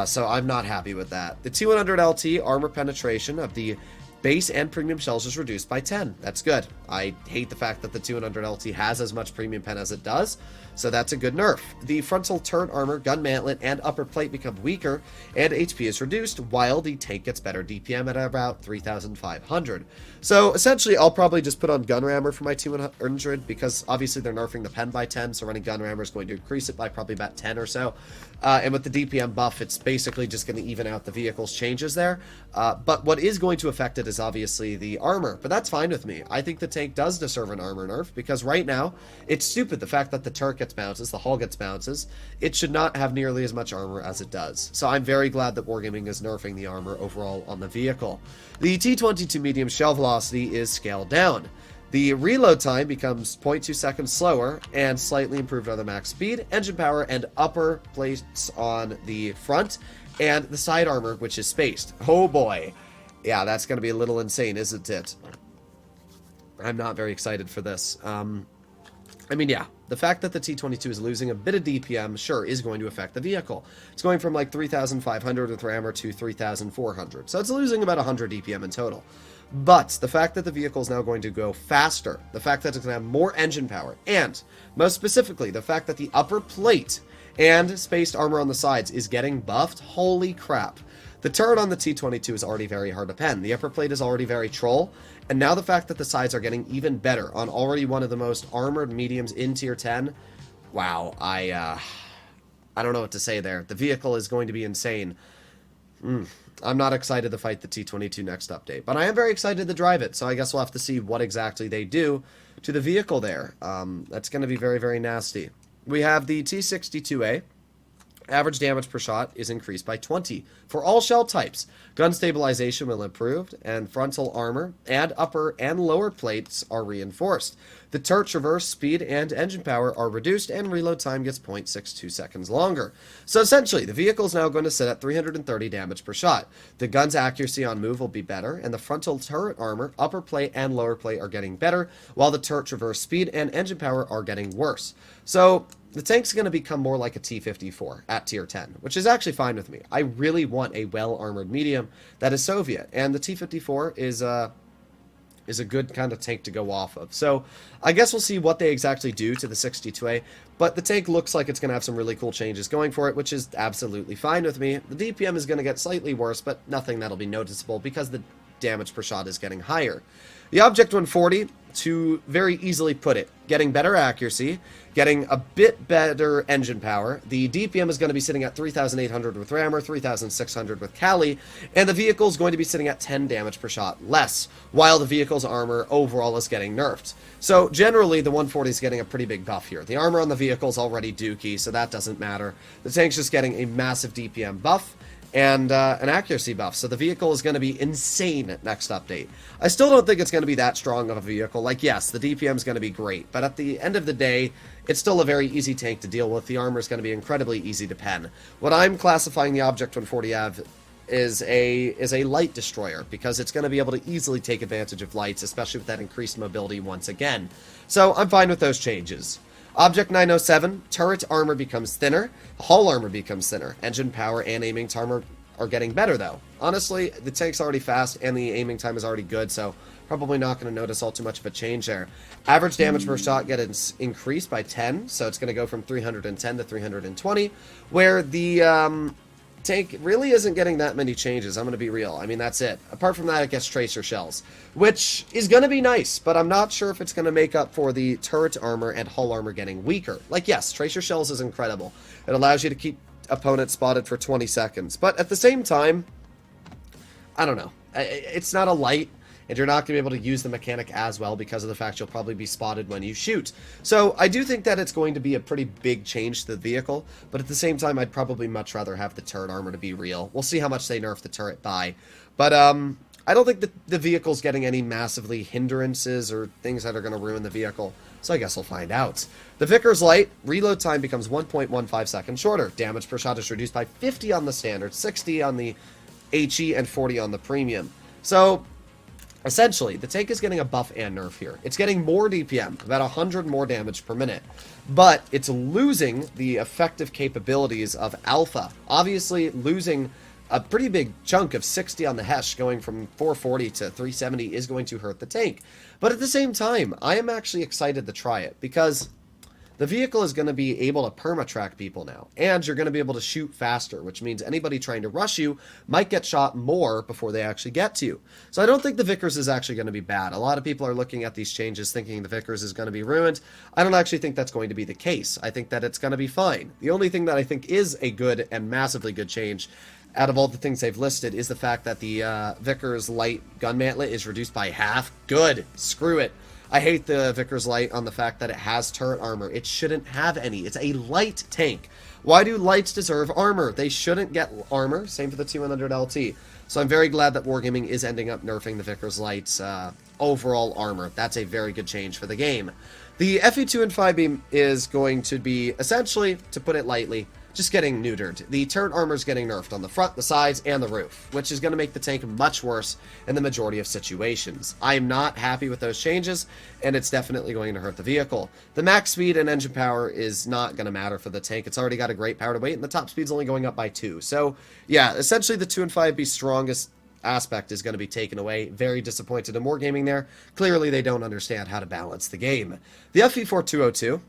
so I'm not happy with that. The T100 LT armor penetration of the base and premium shells is reduced by 10. That's good. I hate the fact that the T100 LT has as much premium pen as it does, so that's a good nerf. The frontal turret armor, gun mantlet, and upper plate become weaker, and HP is reduced, while the tank gets better DPM at about 3,500. So essentially, I'll probably just put on gun rammer for my T100, because obviously they're nerfing the pen by 10, so running gun rammer is going to increase it by probably about 10 or so. And with the DPM buff, it's basically just going to even out the vehicle's changes there. But what is going to affect it is obviously the armor, but that's fine with me. I think the tank does deserve an armor nerf, because right now, it's stupid the fact that the turret gets bounces, the hull gets bounces. It should not have nearly as much armor as it does. So I'm very glad that Wargaming is nerfing the armor overall on the vehicle. The T22 medium shell velocity is scaled down. The reload time becomes 0.2 seconds slower and slightly improved on the max speed, engine power, and upper plates on the front, and the side armor, which is spaced. Oh boy. Yeah, that's going to be a little insane, isn't it? I'm not very excited for this. I mean, yeah, the fact that the T22 is losing a bit of DPM, sure, is going to affect the vehicle. It's going from like 3,500 with rammer to 3,400, so it's losing about 100 DPM in total. But the fact that the vehicle is now going to go faster, the fact that it's going to have more engine power, and most specifically, the fact that the upper plate and spaced armor on the sides is getting buffed, holy crap. The turret on the T22 is already very hard to pen. The upper plate is already very troll, and now the fact that the sides are getting even better on already one of the most armored mediums in tier 10, wow, I don't know what to say there. The vehicle is going to be insane. I'm not excited to fight the T22 next update, but I am very excited to drive it, so I guess we'll have to see what exactly they do to the vehicle there. That's going to be very, very nasty. We have the T62A. Average damage per shot is increased by 20 for all shell types. Gun stabilization will improve, and frontal armor and upper and lower plates are reinforced. The turret's reverse speed and engine power are reduced, and reload time gets 0.62 seconds longer. So essentially, the vehicle is now going to sit at 330 damage per shot. The gun's accuracy on move will be better, and the frontal turret armor, upper plate, and lower plate are getting better, while the turret's reverse speed and engine power are getting worse. So the tank's going to become more like a T54 at tier 10, which is actually fine with me. I really want a well-armored medium that is Soviet, and the T54 is a good kind of tank to go off of. So I guess we'll see what they exactly do to the 62A, but the tank looks like it's going to have some really cool changes going for it, which is absolutely fine with me. The DPM is going to get slightly worse, but nothing that'll be noticeable because the damage per shot is getting higher. The Object 140, to very easily put it, getting better accuracy, getting a bit better engine power. The DPM is going to be sitting at 3,800 with rammer, 3,600 with Cali, and the vehicle is going to be sitting at 10 damage per shot less, while the vehicle's armor overall is getting nerfed. So generally, the 140 is getting a pretty big buff here. The armor on the vehicle is already dookie, so that doesn't matter. The tank's just getting a massive DPM buff and an accuracy buff, so the vehicle is going to be insane at next update. I still don't think it's going to be that strong of a vehicle. Like, yes, the DPM is going to be great, but at the end of the day, it's still a very easy tank to deal with. The armor is going to be incredibly easy to pen. What I'm classifying the Object 140 as is a light destroyer, because it's going to be able to easily take advantage of lights, especially with that increased mobility once again. So I'm fine with those changes. Object 907, turret armor becomes thinner, hull armor becomes thinner. Engine power and aiming time are getting better, though. Honestly, the tank's already fast, and the aiming time is already good, so probably not going to notice all too much of a change there. Average damage per shot gets increased by 10, so it's going to go from 310 to 320, where the tank really isn't getting that many changes. I'm going to be real. I mean, that's it. Apart from that, it gets tracer shells, which is going to be nice, but I'm not sure if it's going to make up for the turret armor and hull armor getting weaker. Like, yes, tracer shells is incredible. It allows you to keep opponents spotted for 20 seconds, but at the same time, I don't know. It's not a light, and you're not going to be able to use the mechanic as well because of the fact you'll probably be spotted when you shoot. So I do think that it's going to be a pretty big change to the vehicle, but at the same time, I'd probably much rather have the turret armor to be real. We'll see how much they nerf the turret by. But I don't think that the vehicle's getting any massively hindrances or things that are going to ruin the vehicle, so I guess we'll find out. The Vickers Light, reload time becomes 1.15 seconds shorter. Damage per shot is reduced by 50 on the standard, 60 on the HE, and 40 on the premium. So essentially, the tank is getting a buff and nerf here. It's getting more DPM, about 100 more damage per minute, but it's losing the effective capabilities of Alpha. Obviously, losing a pretty big chunk of 60 on the Hesh, going from 440 to 370, is going to hurt the tank. But at the same time, I am actually excited to try it, because the vehicle is going to be able to perma-track people now, and you're going to be able to shoot faster, which means anybody trying to rush you might get shot more before they actually get to you. So I don't think the Vickers is actually going to be bad. A lot of people are looking at these changes thinking the Vickers is going to be ruined. I don't actually think that's going to be the case. I think that it's going to be fine. The only thing that I think is a good and massively good change out of all the things they've listed is the fact that the Vickers Light gun mantlet is reduced by half. Good. Screw it. I hate the Vickers Light on the fact that it has turret armor. It shouldn't have any. It's a light tank. Why do lights deserve armor? They shouldn't get armor. Same for the T100 LT. So I'm very glad that Wargaming is ending up nerfing the Vickers Light's overall armor. That's a very good change for the game. The FE2 and 5 beam is going to be, essentially, to put it lightly, just getting neutered. The turret armor is getting nerfed on the front, the sides, and the roof, which is going to make the tank much worse in the majority of situations. I am not happy with those changes, and it's definitely going to hurt the vehicle. The max speed and engine power is not going to matter for the tank. It's already got a great power to weight, and the top speed's only going up by 2. So, yeah, essentially the 2 and 5B strongest aspect is going to be taken away. Very disappointed in Wargaming there. Clearly they don't understand how to balance the game. The FE4202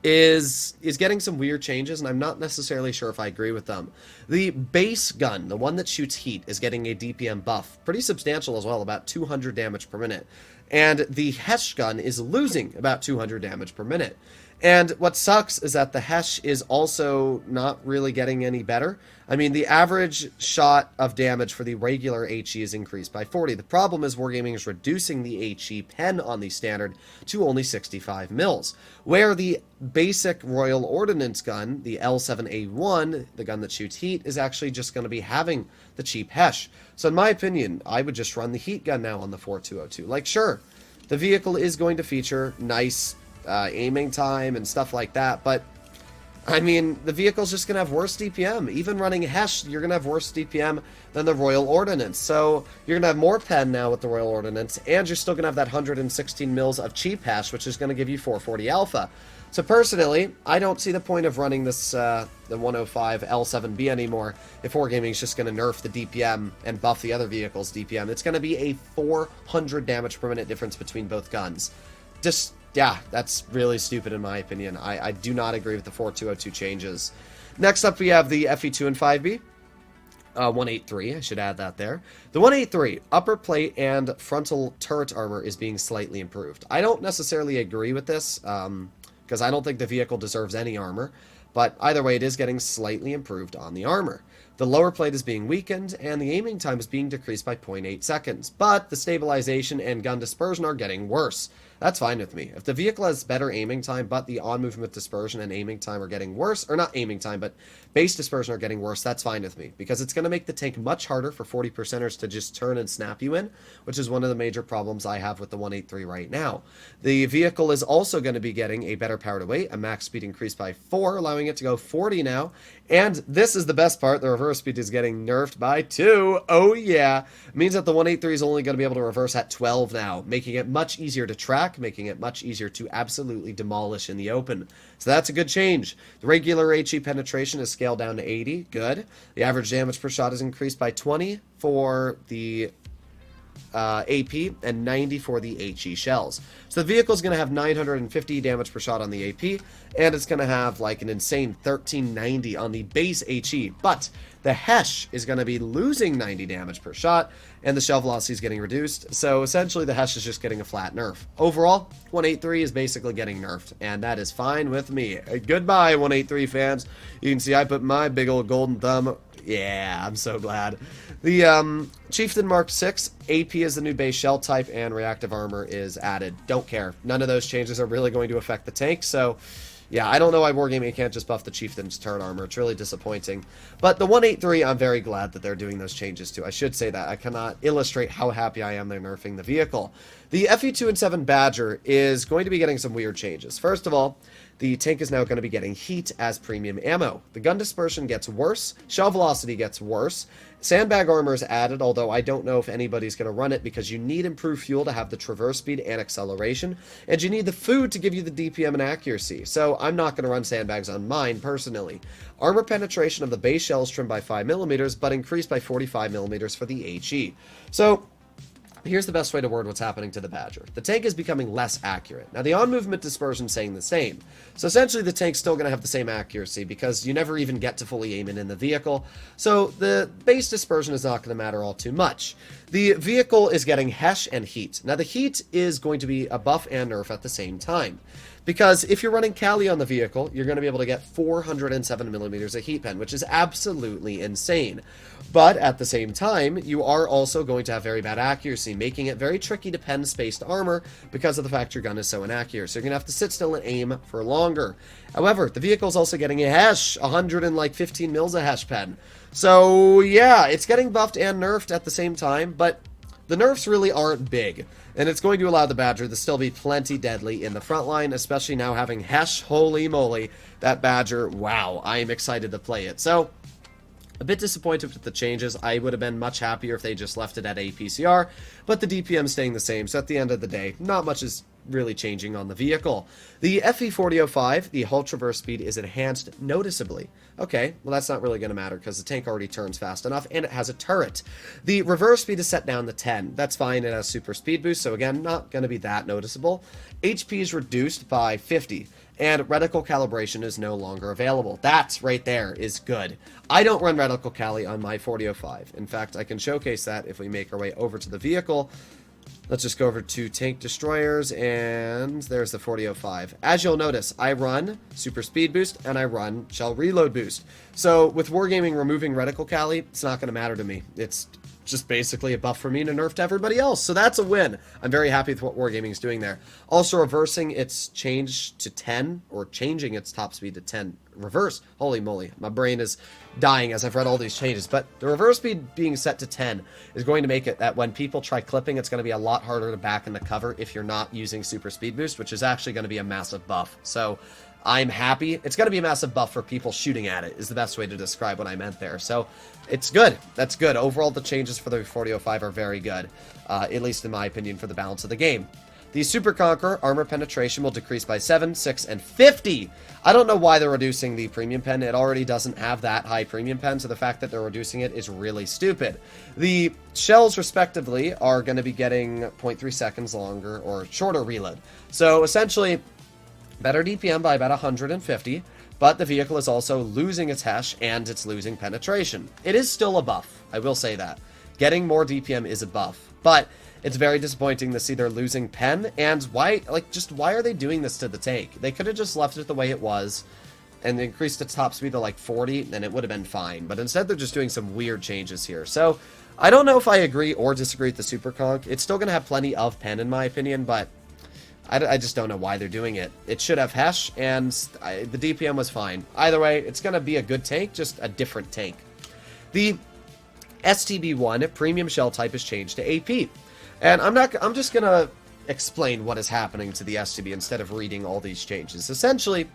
is getting some weird changes, and I'm not necessarily sure if I agree with them. The base gun, the one that shoots heat, is getting a DPM buff. Pretty substantial as well, about 200 damage per minute. And the Hesh gun is losing about 200 damage per minute. And what sucks is that the Hesh is also not really getting any better. I mean, the average shot of damage for the regular HE is increased by 40. The problem is Wargaming is reducing the HE pen on the standard to only 65 mils, where the basic Royal Ordnance gun, the L7A1, the gun that shoots heat, is actually just going to be having the cheap Hesh. So in my opinion, I would just run the heat gun now on the 4202. Like, sure, the vehicle is going to feature nice aiming time and stuff like that, but I mean, the vehicle's just gonna have worse DPM. Even running Hesh, you're gonna have worse DPM than the Royal Ordnance. So you're gonna have more pen now with the Royal Ordnance, and you're still gonna have that 116 mils of cheap Hesh, which is gonna give you 440 alpha. So personally, I don't see the point of running this the 105 L7B anymore if Wargaming is just going to nerf the DPM and buff the other vehicle's DPM. It's going to be a 400 damage per minute difference between both guns. Just, yeah, that's really stupid in my opinion. I do not agree with the 4202 changes. Next up, we have the FE2 and 5B. 183, I should add that there. The 183, upper plate and frontal turret armor is being slightly improved. I don't necessarily agree with this, because I don't think the vehicle deserves any armor, but either way, it is getting slightly improved on the armor. The lower plate is being weakened, and the aiming time is being decreased by 0.8 seconds, but the stabilization and gun dispersion are getting worse. That's fine with me. If the vehicle has better aiming time, but the on-movement dispersion and aiming time are getting worse, or not aiming time, but base dispersion are getting worse, that's fine with me, because it's going to make the tank much harder for 40%ers to just turn and snap you in, which is one of the major problems I have with the 183 right now. The vehicle is also going to be getting a better power to weight, a max speed increased by 4, allowing it to go 40 now, and this is the best part, the reverse speed is getting nerfed by 2. Oh yeah, it means that the 183 is only going to be able to reverse at 12 now, making it much easier to track, making it much easier to absolutely demolish in the open. So that's a good change. The regular HE penetration is scaled down to 80. Good. The average damage per shot is increased by 20 for the AP and 90 for the HE shells. So the vehicle is going to have 950 damage per shot on the AP, and it's going to have like an insane 1390 on the base HE, but the Hesh is going to be losing 90 damage per shot, and the shell velocity is getting reduced, so essentially the Hesh is just getting a flat nerf. Overall, 183 is basically getting nerfed, and that is fine with me. Goodbye, 183 fans. You can see I put my big old golden thumb. Yeah, I'm so glad. The Chieftain Mark 6, AP is the new base shell type, and reactive armor is added. Don't care. None of those changes are really going to affect the tank, so yeah, I don't know why Wargaming can't just buff the Chieftain's turret armor. It's really disappointing. But the 183, I'm very glad that they're doing those changes to. I should say that. I cannot illustrate how happy I am they're nerfing the vehicle. The FE2 and 7 Badger is going to be getting some weird changes. First of all, the tank is now going to be getting heat as premium ammo. The gun dispersion gets worse, shell velocity gets worse, sandbag armor is added, although I don't know if anybody's going to run it because you need improved fuel to have the traverse speed and acceleration, and you need the food to give you the DPM and accuracy, so I'm not going to run sandbags on mine personally. Armor penetration of the base shell is trimmed by 5mm, but increased by 45mm for the HE. So here's the best way to word what's happening to the Badger. The tank is becoming less accurate. Now, the on-movement dispersion is staying the same. So essentially, the tank's still going to have the same accuracy because you never even get to fully aim in the vehicle. So the base dispersion is not going to matter all too much. The vehicle is getting Hesh and Heat. Now, the Heat is going to be a buff and nerf at the same time. Because if you're running Kali on the vehicle, you're going to be able to get 407mm of heat pen, which is absolutely insane. But at the same time, you are also going to have very bad accuracy, making it very tricky to pen spaced armor because of the fact your gun is so inaccurate. So you're going to have to sit still and aim for longer. However, the vehicle is also getting a Hesh, 115 mils of Hesh pen. So yeah, it's getting buffed and nerfed at the same time, but the nerfs really aren't big, and it's going to allow the Badger to still be plenty deadly in the front line, especially now having Hesh. Holy moly, that Badger, wow, I am excited to play it. So, a bit disappointed with the changes. I would have been much happier if they just left it at APCR, but the DPM staying the same, so at the end of the day, not much is really changing on the vehicle. The FE4005, the hull traverse speed is enhanced noticeably. Okay, well that's not really going to matter because the tank already turns fast enough and it has a turret. The reverse speed is set down to 10. That's fine, it has super speed boost, so again, not going to be that noticeable. HP is reduced by 50. And reticle calibration is no longer available. That right there is good. I don't run reticle cali on my 4005. In fact, I can showcase that if we make our way over to the vehicle. Let's just go over to tank destroyers, and there's the 4005. As you'll notice, I run super speed boost and I run shell reload boost. So with Wargaming removing reticle cali, it's not going to matter to me. It's just basically a buff for me to nerf to everybody else. So that's a win. I'm very happy with what Wargaming is doing there. Also reversing its change to 10, or changing its top speed to 10. Reverse. Holy moly. My brain is dying as I've read all these changes. But the reverse speed being set to 10 is going to make it that when people try clipping, it's going to be a lot harder to back in the cover if you're not using super speed boost, which is actually going to be a massive buff. So I'm happy. It's going to be a massive buff for people shooting at it, is the best way to describe what I meant there. So it's good. That's good. Overall, the changes for the 4005 are very good, at least in my opinion, for the balance of the game. The Super Conqueror armor penetration will decrease by 7, 6, and 50. I don't know why they're reducing the premium pen. It already doesn't have that high premium pen, so the fact that they're reducing it is really stupid. The shells, respectively, are going to be getting 0.3 seconds longer, or shorter reload. So, essentially, better DPM by about 150, but the vehicle is also losing its hash and it's losing penetration. It is still a buff, I will say that. Getting more DPM is a buff, but it's very disappointing to see they're losing pen, and why are they doing this to the tank? They could have just left it the way it was and increased its top speed to like 40, and it would have been fine, but instead they're just doing some weird changes here. So, I don't know if I agree or disagree with the Super Conq. It's still going to have plenty of pen in my opinion, but I just don't know why they're doing it. It should have Hesh, and the DPM was fine. Either way, it's going to be a good tank, just a different tank. The STB-1 premium shell type is changed to AP. And I'm just going to explain what is happening to the STB instead of reading all these changes. Essentially,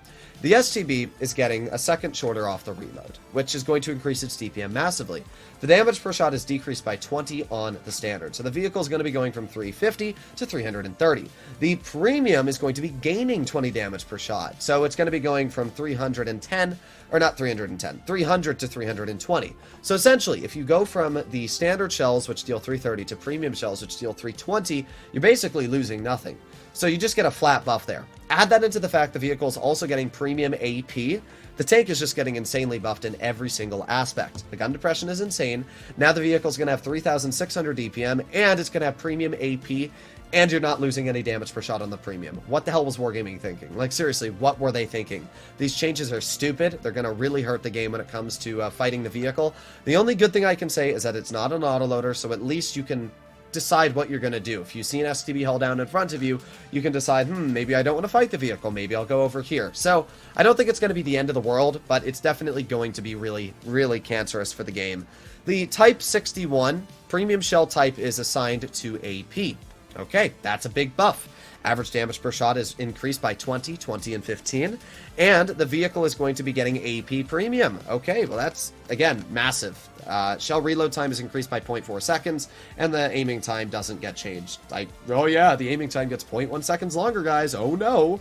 the STB is getting a second shorter off the reload, which is going to increase its DPM massively. The damage per shot is decreased by 20 on the standard, so the vehicle is going to be going from 350 to 330. The premium is going to be gaining 20 damage per shot, so it's going to be going from 310, or not 310, 300 to 320. So essentially, if you go from the standard shells, which deal 330, to premium shells, which deal 320, you're basically losing nothing. So you just get a flat buff there. Add that into the fact the vehicle is also getting premium AP. The tank is just getting insanely buffed in every single aspect. The gun depression is insane. Now the vehicle is going to have 3,600 DPM, and it's going to have premium AP, and you're not losing any damage per shot on the premium. What the hell was Wargaming thinking? Like, seriously, what were they thinking? These changes are stupid. They're going to really hurt the game when it comes to fighting the vehicle. The only good thing I can say is that it's not an autoloader, so at least you can decide what you're going to do. If you see an STB hull down in front of you, you can decide, maybe I don't want to fight the vehicle, maybe I'll go over here. So, I don't think it's going to be the end of the world, but it's definitely going to be really, really cancerous for the game. The Type 61 premium shell type is assigned to AP. Okay, that's a big buff. Average damage per shot is increased by 20, 20, and 15. And the vehicle is going to be getting AP premium. Okay, well that's, again, massive. Shell reload time is increased by 0.4 seconds, and the aiming time doesn't get changed. Oh yeah, the aiming time gets 0.1 seconds longer, guys. Oh no.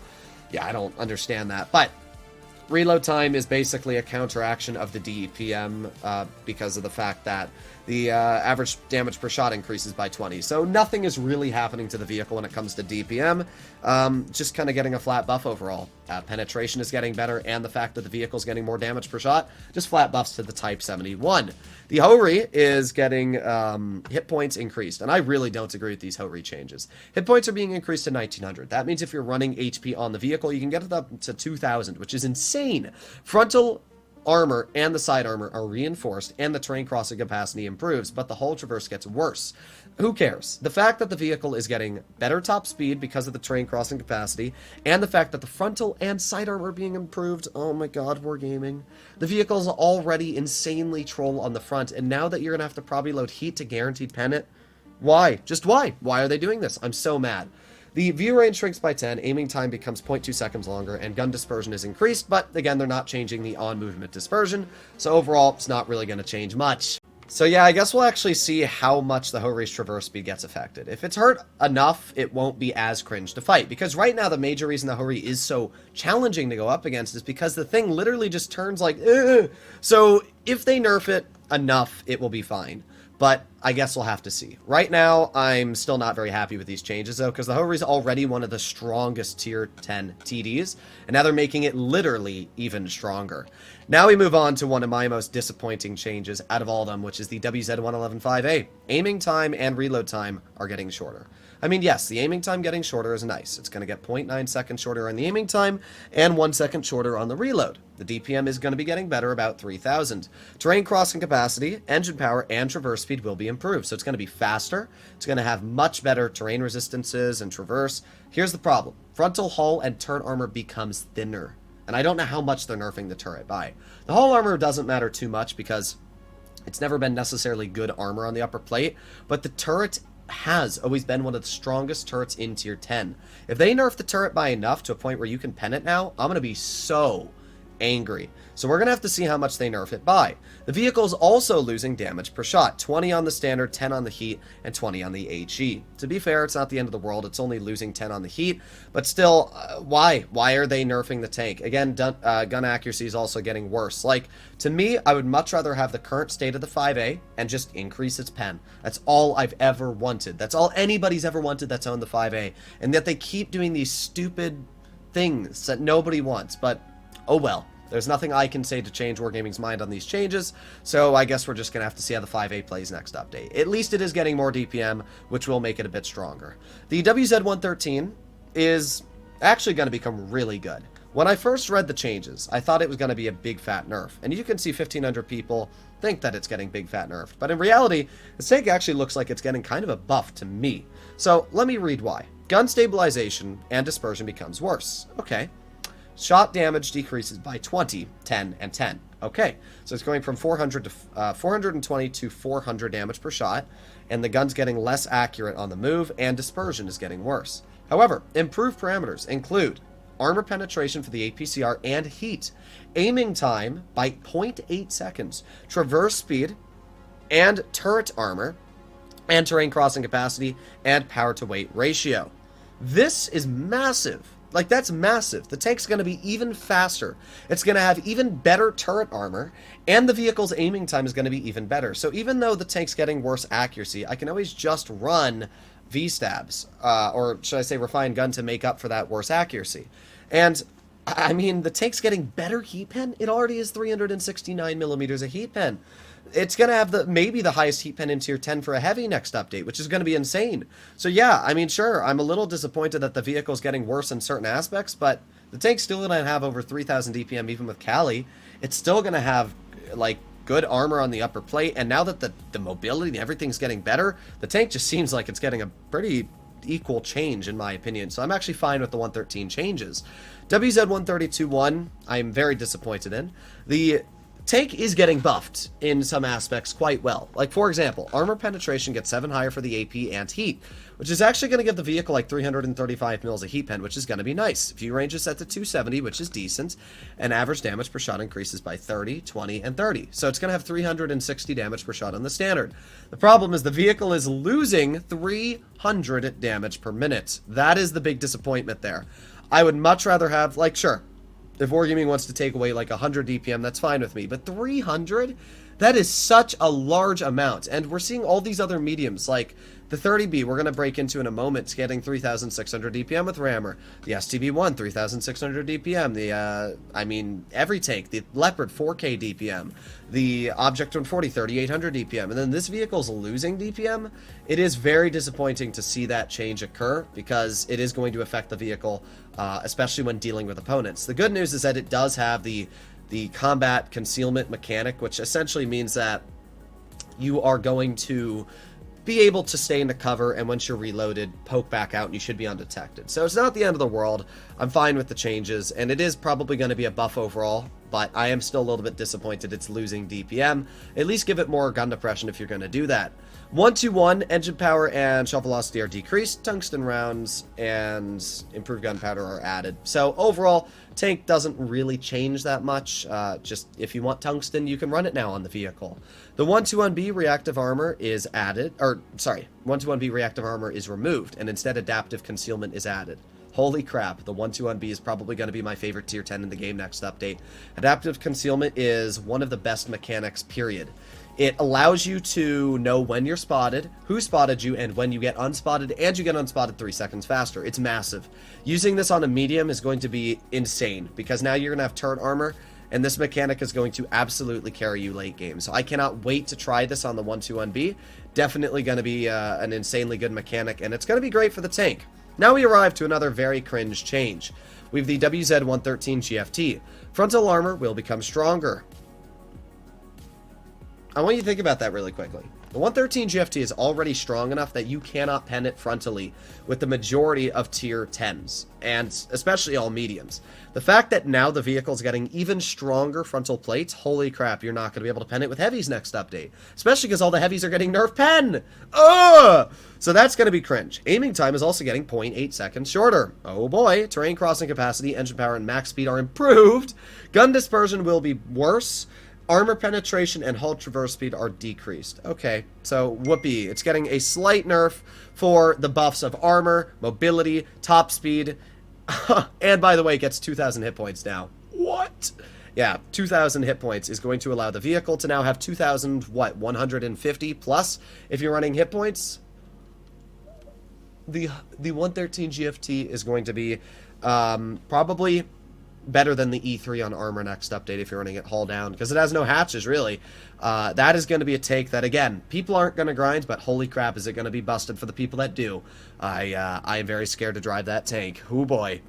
Yeah, I don't understand that. But reload time is basically a counteraction of the DPM because of the fact that the average damage per shot increases by 20. So nothing is really happening to the vehicle when it comes to DPM. Just kind of getting a flat buff overall. Penetration is getting better, and the fact that the vehicle is getting more damage per shot, just flat buffs to the Type 71. The Hori is getting hit points increased, and I really don't agree with these Hori changes. Hit points are being increased to 1900. That means if you're running HP on the vehicle, you can get it up to 2000, which is insane. Frontal armor and the side armor are reinforced, and the terrain crossing capacity improves, but the hull traverse gets worse. Who cares? The fact that the vehicle is getting better top speed because of the terrain crossing capacity, and the fact that the frontal and side armor are being improved, oh my god, Wargaming. The vehicle is already insanely troll on the front, and now that you're going to have to probably load heat to guaranteed pen it, Why? Just why? Why are they doing this? I'm so mad. The view range shrinks by 10, aiming time becomes 0.2 seconds longer, and gun dispersion is increased, but again, they're not changing the on-movement dispersion, so overall, it's not really going to change much. So yeah, I guess we'll actually see how much the Ho-Ri's traverse speed gets affected. If it's hurt enough, it won't be as cringe to fight, because right now the major reason the Ho-Ri is so challenging to go up against is because the thing literally just turns like, ugh. So if they nerf it enough, it will be fine. But I guess we'll have to see. Right now, I'm still not very happy with these changes, though, because the Ho-Ri is already one of the strongest Tier 10 TDs, and now they're making it literally even stronger. Now we move on to one of my most disappointing changes out of all of them, which is the WZ-111-5A. Aiming time and reload time are getting shorter. I mean, yes, the aiming time getting shorter is nice. It's going to get 0.9 seconds shorter on the aiming time and 1 second shorter on the reload. The DPM is going to be getting better, about 3,000. Terrain crossing capacity, engine power, and traverse speed will be improved. So it's going to be faster. It's going to have much better terrain resistances and traverse. Here's the problem. Frontal hull and turret armor becomes thinner. And I don't know how much they're nerfing the turret by. The hull armor doesn't matter too much because it's never been necessarily good armor on the upper plate, but the turret has always been one of the strongest turrets in Tier 10. If they nerf the turret by enough to a point where you can pen it now, I'm going to be so angry. So we're going to have to see how much they nerf it by. The vehicle is also losing damage per shot. 20 on the standard, 10 on the heat, and 20 on the HE. To be fair, it's not the end of the world. It's only losing 10 on the heat. But still, why? Why are they nerfing the tank? Again, gun accuracy is also getting worse. Like, to me, I would much rather have the current state of the 5A and just increase its pen. That's all I've ever wanted. That's all anybody's ever wanted that's owned the 5A. And yet they keep doing these stupid things that nobody wants. But, oh well. There's nothing I can say to change Wargaming's mind on these changes, so I guess we're just going to have to see how the 5A plays next update. At least it is getting more DPM, which will make it a bit stronger. The WZ-113 is actually going to become really good. When I first read the changes, I thought it was going to be a big fat nerf, and you can see 1,500 people think that it's getting big fat nerfed, but in reality, this tank actually looks like it's getting kind of a buff to me. So let me read why. Gun stabilization and dispersion becomes worse. Okay. Shot damage decreases by 20, 10, and 10. Okay, so it's going from 420 to 400 damage per shot, and the gun's getting less accurate on the move, and dispersion is getting worse. However, improved parameters include armor penetration for the APCR and heat, aiming time by 0.8 seconds, traverse speed, and turret armor, and terrain crossing capacity, and power to weight ratio. This is massive. Like, that's massive. The tank's going to be even faster. It's going to have even better turret armor, and the vehicle's aiming time is going to be even better. So even though the tank's getting worse accuracy, I can always just run V-stabs, or should I say refined gun, to make up for that worse accuracy. And, I mean, the tank's getting better heat pen. It already is 369 millimeters of heat pen. It's going to have maybe the highest heat pen in Tier 10 for a heavy next update, which is going to be insane. So yeah, I mean, sure, I'm a little disappointed that the vehicle's getting worse in certain aspects, but the tank's still going to have over 3,000 DPM even with Cali. It's still going to have, like, good armor on the upper plate, and now that the mobility and everything's getting better, the tank just seems like it's getting a pretty equal change, in my opinion. So I'm actually fine with the 113 changes. WZ-132-1, I'm very disappointed in. The tank is getting buffed in some aspects quite well. Like, for example, armor penetration gets 7 higher for the AP and heat, which is actually going to give the vehicle like 335 mils of heat pen, which is going to be nice. View range is set to 270, which is decent, and average damage per shot increases by 30, 20, and 30. So it's going to have 360 damage per shot on the standard. The problem is the vehicle is losing 300 damage per minute. That is the big disappointment there. I would much rather have, like, sure, if Wargaming wants to take away like 100 DPM, that's fine with me. But 300? That is such a large amount. And we're seeing all these other mediums, like the 30B, we're going to break into in a moment, it's getting 3,600 DPM with rammer. The STB-1, 3,600 DPM. The, I mean, every tank. The Leopard, 4K DPM. The Object 140, 3,800 DPM. And then this vehicle's losing DPM. It is very disappointing to see that change occur, because it is going to affect the vehicle, especially when dealing with opponents. The good news is that it does have the combat concealment mechanic, which essentially means that you are going to be able to stay in the cover, and once you're reloaded, poke back out, and you should be undetected. So it's not the end of the world. I'm fine with the changes, and it is probably going to be a buff overall, but I am still a little bit disappointed it's losing DPM. At least give it more gun depression if you're going to do that. 121, engine power and shell velocity are decreased, tungsten rounds and improved gunpowder are added. So overall, tank doesn't really change that much. Just if you want tungsten, you can run it now on the vehicle. The 121B reactive armor is added, 121B reactive armor is removed, and instead adaptive concealment is added. Holy crap, the 121B is probably going to be my favorite tier 10 in the game next update. Adaptive concealment is one of the best mechanics, period. It allows you to know when you're spotted, who spotted you, and when you get unspotted, and you get unspotted 3 seconds faster. It's massive. Using this on a medium is going to be insane, because now you're going to have turret armor, and this mechanic is going to absolutely carry you late game. So I cannot wait to try this on the 121B. Definitely going to be an insanely good mechanic, and it's going to be great for the tank. Now we arrive to another very cringe change. We have the WZ-113 GFT. Frontal armor will become stronger. I want you to think about that really quickly. The 113 GFT is already strong enough that you cannot pen it frontally with the majority of tier 10s, and especially all mediums. The fact that now the vehicle's getting even stronger frontal plates, holy crap, you're not going to be able to pen it with heavies next update. Especially because all the heavies are getting nerf pen! Ugh! So that's going to be cringe. Aiming time is also getting 0.8 seconds shorter. Oh boy, terrain crossing capacity, engine power, and max speed are improved. Gun dispersion will be worse. Armor penetration and hull traverse speed are decreased. Okay, so whoopee. It's getting a slight nerf for the buffs of armor, mobility, top speed, and by the way, it gets 2,000 hit points now. What? Yeah, 2,000 hit points is going to allow the vehicle to now have 2,000, 150 plus if you're running hit points. The 113 GFT is going to be probably better than the E3 on armor next update if you're running it hull down, because it has no hatches, really. That is going to be a take that, again, people aren't going to grind, but holy crap, is it going to be busted for the people that do. I am very scared to drive that tank. Oh boy.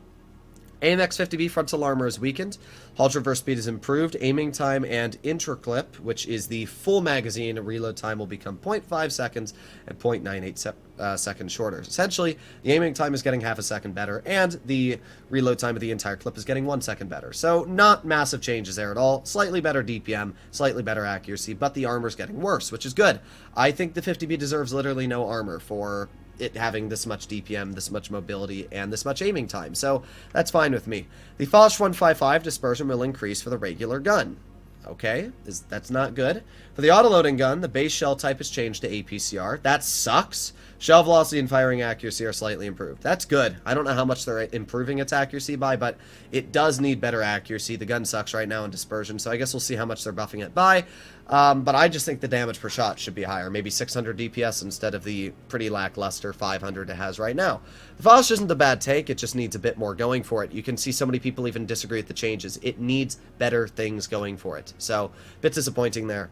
AMX-50B frontal armor is weakened. Hull traverse speed is improved. Aiming time and intraclip, which is the full magazine reload time, will become 0.5 seconds and 0.98 seconds shorter. Essentially, the aiming time is getting half a second better, and the reload time of the entire clip is getting 1 second better. So not massive changes there at all. Slightly better DPM, slightly better accuracy, but the armor's getting worse, which is good. I think the 50B deserves literally no armor for it having this much DPM, this much mobility, and this much aiming time. So that's fine with me. The Foch 155 dispersion will increase for the regular gun. Okay, that's not good. For the autoloading gun, the base shell type is changed to APCR. That sucks. Shell velocity and firing accuracy are slightly improved. That's good. I don't know how much they're improving its accuracy by, but it does need better accuracy. The gun sucks right now in dispersion, so I guess we'll see how much they're buffing it by. But I just think the damage per shot should be higher. Maybe 600 DPS instead of the pretty lackluster 500 it has right now. The Foch isn't a bad take. It just needs a bit more going for it. You can see so many people even disagree with the changes. It needs better things going for it. So, a bit disappointing there.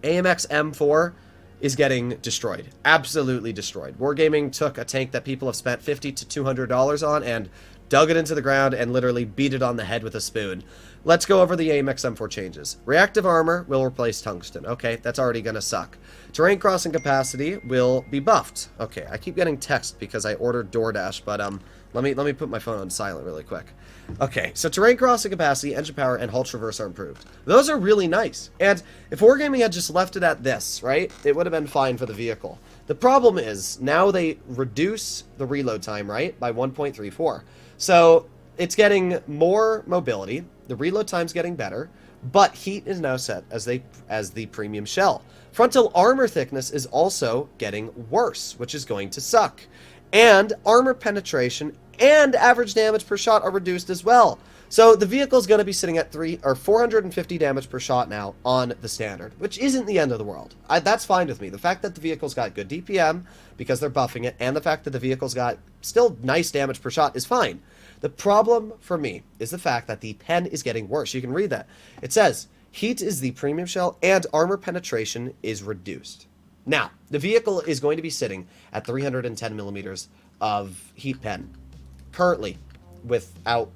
AMX M4 is getting destroyed. Absolutely destroyed. Wargaming took a tank that people have spent $50 to $200 on and dug it into the ground and literally beat it on the head with a spoon. Let's go over the AMX M4 changes. Reactive armor will replace tungsten. Okay, that's already going to suck. Terrain crossing capacity will be buffed. Okay, I keep getting text because I ordered DoorDash, but let me put my phone on silent really quick. Okay, so terrain crossing capacity, engine power, and hull traverse are improved. Those are really nice. And if Wargaming had just left it at this, right, it would have been fine for the vehicle. The problem is, now they reduce the reload time, right, by 1.34. So it's getting more mobility, the reload time's getting better, but heat is now set as the premium shell. Frontal armor thickness is also getting worse, which is going to suck. And armor penetration and average damage per shot are reduced as well. So the vehicle's going to be sitting at 450 damage per shot now on the standard, which isn't the end of the world. That's fine with me. The fact that the vehicle's got good DPM because they're buffing it, and the fact that the vehicle's got still nice damage per shot is fine. The problem for me is the fact that the pen is getting worse. You can read that. It says, heat is the premium shell and armor penetration is reduced. Now, the vehicle is going to be sitting at 310 millimeters of heat pen currently without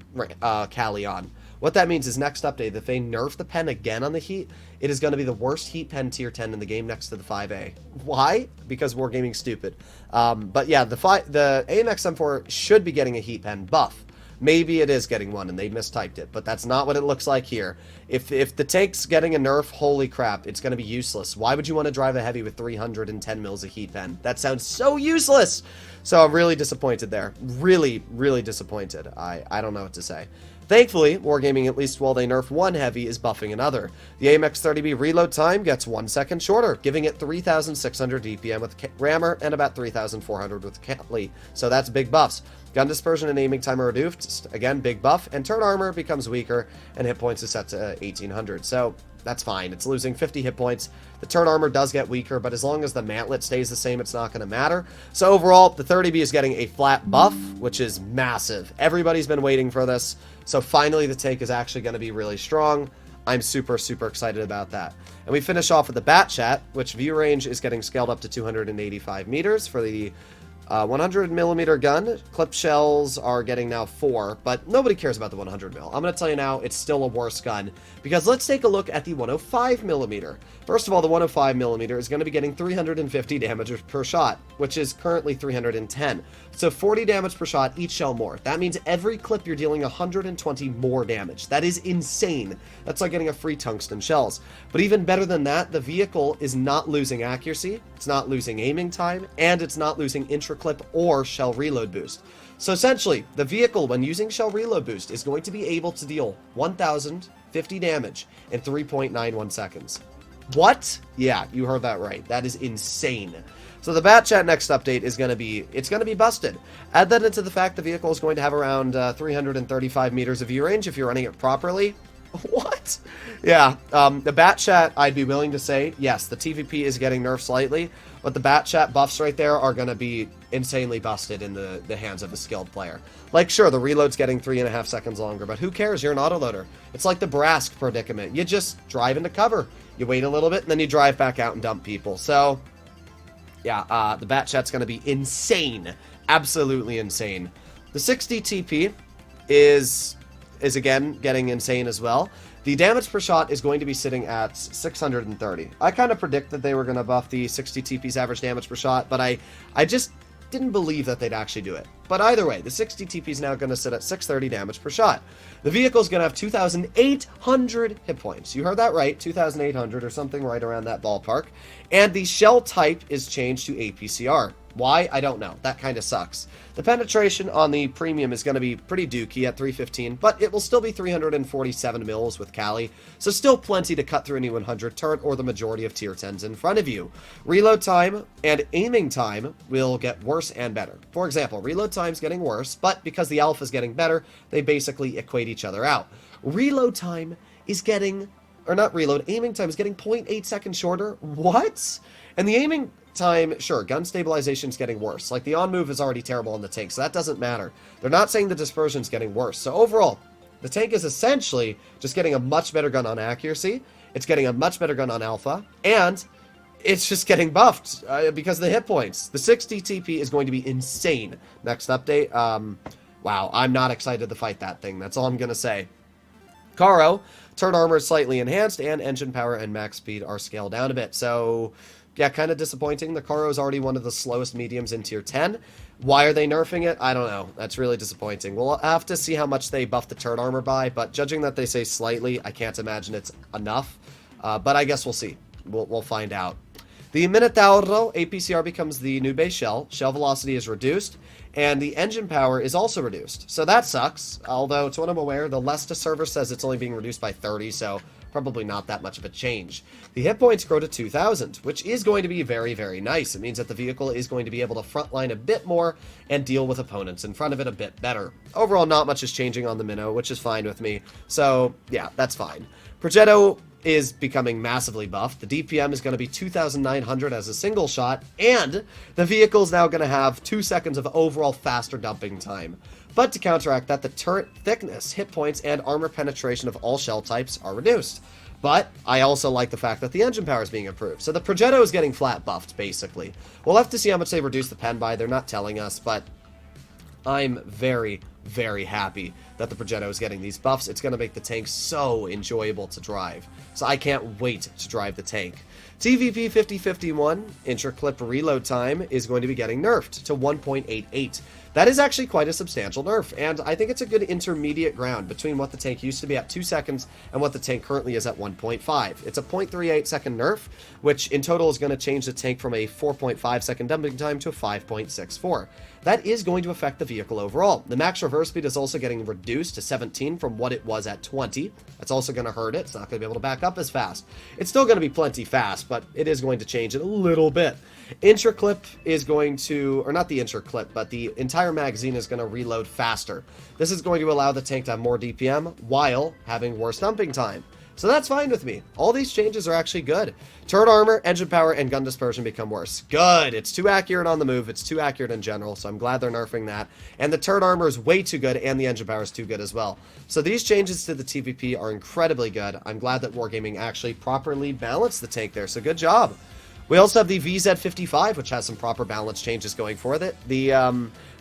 Cali on. What that means is next update, if they nerf the pen again on the heat, it is going to be the worst heat pen tier 10 in the game next to the 5A. Why? Because Wargaming's stupid. But yeah, the AMX M4 should be getting a heat pen buff. Maybe it is getting one and they mistyped it, but that's not what it looks like here. If the tank's getting a nerf, holy crap, it's going to be useless. Why would you want to drive a heavy with 310 mils of heat pen? That sounds so useless! So I'm really disappointed there. Really, really disappointed. I don't know what to say. Thankfully, Wargaming, at least while they nerf one heavy, is buffing another. The M60 reload time gets 1 second shorter, giving it 3,600 DPM with rammer and about 3,400 with Lee. So that's big buffs. Gun dispersion and aiming time are reduced, again, big buff, and turn armor becomes weaker, and hit points is set to 1,800. So that's fine. It's losing 50 hit points. The turn armor does get weaker, but as long as the mantlet stays the same, it's not going to matter. So overall, the 30B is getting a flat buff, which is massive. Everybody's been waiting for this. So finally, the tank is actually going to be really strong. I'm super, super excited about that. And we finish off with the Bat Chat, which view range is getting scaled up to 285 meters for the 100mm gun. Clip shells are getting now 4, but nobody cares about the 100mm. I'm going to tell you now, it's still a worse gun, because let's take a look at the 105mm. First of all, the 105mm is going to be getting 350 damage per shot, which is currently 310. So 40 damage per shot, each shell more. That means every clip you're dealing 120 more damage. That is insane. That's like getting a free tungsten shells. But even better than that, the vehicle is not losing accuracy, it's not losing aiming time, and it's not losing intra-clip or shell reload boost. So essentially, the vehicle, when using shell reload boost, is going to be able to deal 1,050 damage in 3.91 seconds. What? Yeah, you heard that right. That is insane. So the Bat Chat next update is going to be, it's going to be busted. Add that into the fact the vehicle is going to have around 335 meters of view range if you're running it properly. What? Yeah, the Bat Chat, I'd be willing to say, yes, the TVP is getting nerfed slightly, but the Bat Chat buffs right there are going to be insanely busted in the hands of a skilled player. Like, sure, the reload's getting 3.5 seconds longer, but who cares? You're an autoloader. It's like the Brask predicament. You just drive into cover. You wait a little bit, and then you drive back out and dump people. So, yeah, the Bat Chat's going to be insane. Absolutely insane. The 60 TP is again getting insane as well. The damage per shot is going to be sitting at 630. I kind of predict that they were going to buff the 60 TP's average damage per shot, but I just didn't believe that they'd actually do it. But either way, the 60 TP is now going to sit at 630 damage per shot. The vehicle is going to have 2,800 hit points. You heard that right, 2,800 or something right around that ballpark. And the shell type is changed to APCR. Why? I don't know. That kind of sucks. The penetration on the premium is going to be pretty dookie at 315, but it will still be 347 mils with Cali, so still plenty to cut through any 100 turret or the majority of tier 10s in front of you. Reload time and aiming time will get worse and better. For example, reload time's getting worse, but because the alpha is getting better, they basically equate each other out. Reload time is getting, or not reload, aiming time is getting 0.8 seconds shorter. What? And the aiming time, sure, gun stabilization is getting worse. Like, the on-move is already terrible on the tank, so that doesn't matter. They're not saying the dispersion is getting worse. So overall, the tank is essentially just getting a much better gun on accuracy, it's getting a much better gun on alpha, and it's just getting buffed because of the hit points. The 60 TP is going to be insane. Next update, wow, I'm not excited to fight that thing. That's all I'm going to say. Caro, turret armor is slightly enhanced, and engine power and max speed are scaled down a bit. So, yeah, kind of disappointing. The Caro is already one of the slowest mediums in tier 10. Why are they nerfing it? I don't know. That's really disappointing. We'll have to see how much they buff the turret armor by, but judging that they say slightly, I can't imagine it's enough. But I guess we'll see. We'll find out. The Minotauro APCR becomes the new base shell. Shell velocity is reduced, and the engine power is also reduced. So that sucks, although to what I'm aware, the Lesta server says it's only being reduced by 30, so probably not that much of a change. The hit points grow to 2,000, which is going to be very, very nice. It means that the vehicle is going to be able to frontline a bit more and deal with opponents in front of it a bit better. Overall, not much is changing on the Minnow, which is fine with me. So, yeah, that's fine. Progetto is becoming massively buffed. The DPM is going to be 2,900 as a single shot, and the vehicle is now going to have 2 seconds of overall faster dumping time. But to counteract that, the turret thickness, hit points, and armor penetration of all shell types are reduced. But I also like the fact that the engine power is being improved. So the Progetto is getting flat buffed, basically. We'll have to see how much they reduce the pen by. They're not telling us, but I'm very, very happy that the Progetto is getting these buffs. It's going to make the tank so enjoyable to drive. So I can't wait to drive the tank. TVP 5051 intra-clip reload time is going to be getting nerfed to 1.88. That is actually quite a substantial nerf, and I think it's a good intermediate ground between what the tank used to be at 2 seconds and what the tank currently is at 1.5. It's a 0.38 second nerf, which in total is going to change the tank from a 4.5 second dumping time to a 5.64. That is going to affect the vehicle overall. The max reverse speed is also getting reduced to 17 from what it was at 20. That's also going to hurt it. It's not going to be able to back up as fast. It's still going to be plenty fast, but it is going to change it a little bit. Intra-clip is going to, or not the intra-clip, but the entire magazine is going to reload faster. This is going to allow the tank to have more DPM while having worse dumping time. So that's fine with me. All these changes are actually good. Turret armor, engine power, and gun dispersion become worse. Good. It's too accurate on the move. It's too accurate in general, so I'm glad they're nerfing that. And the turret armor is way too good, and the engine power is too good as well. So these changes to the TVP are incredibly good. I'm glad that Wargaming actually properly balanced the tank there, so good job. We also have the VZ55, which has some proper balance changes going for it.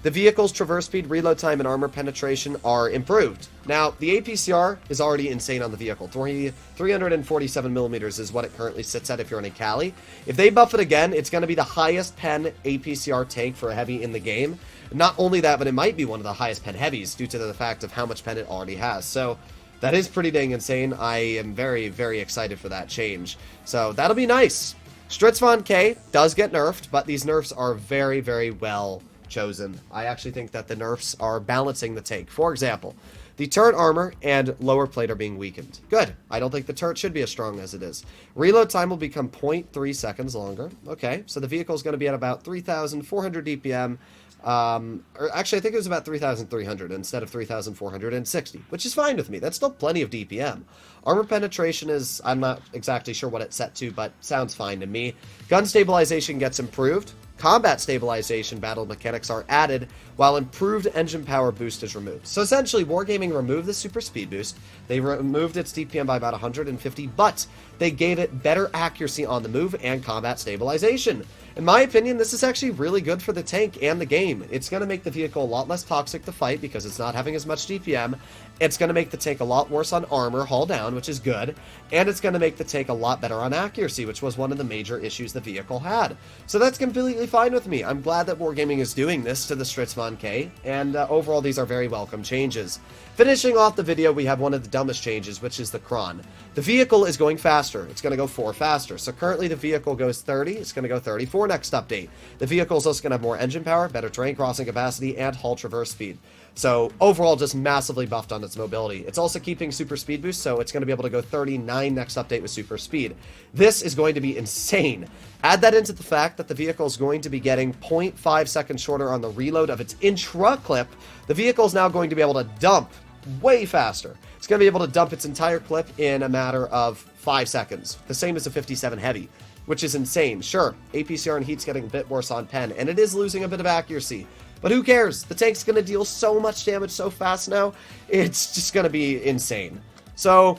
The vehicle's traverse speed, reload time, and armor penetration are improved. Now, the APCR is already insane on the vehicle. 347 millimeters is what it currently sits at if you're in a Cali. If they buff it again, it's going to be the highest pen APCR tank for a heavy in the game. Not only that, but it might be one of the highest pen heavies due to the fact of how much pen it already has. So that is pretty dang insane. I am very, very excited for that change. So that'll be nice. Stritzvon K does get nerfed, but these nerfs are very, very well chosen. I actually think that the nerfs are balancing the tank. For example, the turret armor and lower plate are being weakened. Good. I don't think the turret should be as strong as it is. Reload time will become 0.3 seconds longer. Okay, so the vehicle is going to be at about 3,400 DPM. Or actually, I think it was about 3,300 instead of 3,460, which is fine with me. That's still plenty of DPM. Armor penetration is, I'm not exactly sure what it's set to, but sounds fine to me. Gun stabilization gets improved. Combat stabilization battle mechanics are added, while improved engine power boost is removed. So essentially, Wargaming removed the super speed boost. They removed its DPM by about 150, but they gave it better accuracy on the move and combat stabilization. In my opinion, this is actually really good for the tank and the game. It's going to make the vehicle a lot less toxic to fight because it's not having as much DPM. It's going to make the tank a lot worse on armor, hull down, which is good. And it's going to make the tank a lot better on accuracy, which was one of the major issues the vehicle had. So that's completely fine with me. I'm glad that Wargaming is doing this to the Stritzvon K, and overall these are very welcome changes. Finishing off the video, we have one of the dumbest changes, which is the cron. The vehicle is going faster. It's going to go 4 faster. So currently the vehicle goes 30. It's going to go 34 next update. The vehicle is also going to have more engine power, better terrain crossing capacity, and hull traverse speed. So overall, just massively buffed on its mobility. It's also keeping super speed boost, so it's going to be able to go 39 next update with super speed. This is going to be insane. Add that into the fact that the vehicle is going to be getting 0.5 seconds shorter on the reload of its intra-clip. The vehicle is now going to be able to dump way faster. It's going to be able to dump its entire clip in a matter of 5 seconds. The same as a 57 Heavy, which is insane. Sure, APCR and heat's getting a bit worse on pen, and it is losing a bit of accuracy. But who cares? The tank's going to deal so much damage so fast now, it's just going to be insane. So,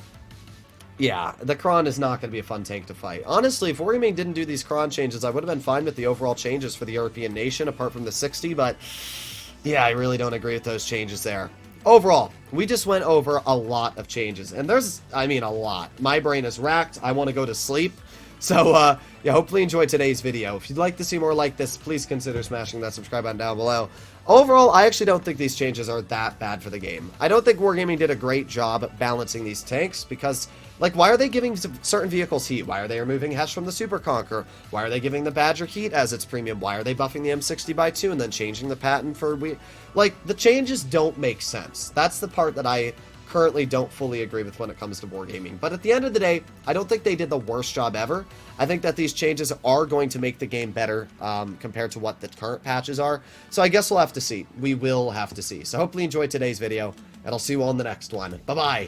yeah, the Cron is not going to be a fun tank to fight. Honestly, if Wargaming didn't do these Cron changes, I would have been fine with the overall changes for the European nation, apart from the 60, but yeah, I really don't agree with those changes there. Overall, we just went over a lot of changes, and there's, I mean, a lot. My brain is racked. I want to go to sleep. So, yeah, hopefully you enjoyed today's video. If you'd like to see more like this, please consider smashing that subscribe button down below. Overall, I actually don't think these changes are that bad for the game. I don't think Wargaming did a great job balancing these tanks because, like, why are they giving certain vehicles heat? Why are they removing Hesh from the Super Conq? Why are they giving the Badger heat as its premium? Why are they buffing the M60 by 2 and then changing the Patton for... Like, the changes don't make sense. That's the part that I currently don't fully agree with when it comes to Wargaming. But at the end of the day, I don't think they did the worst job ever. I think that these changes are going to make the game better compared to what the current patches are. So I guess we'll have to see. We will have to see. So hopefully you enjoyed today's video, and I'll see you all in the next one. Bye-bye!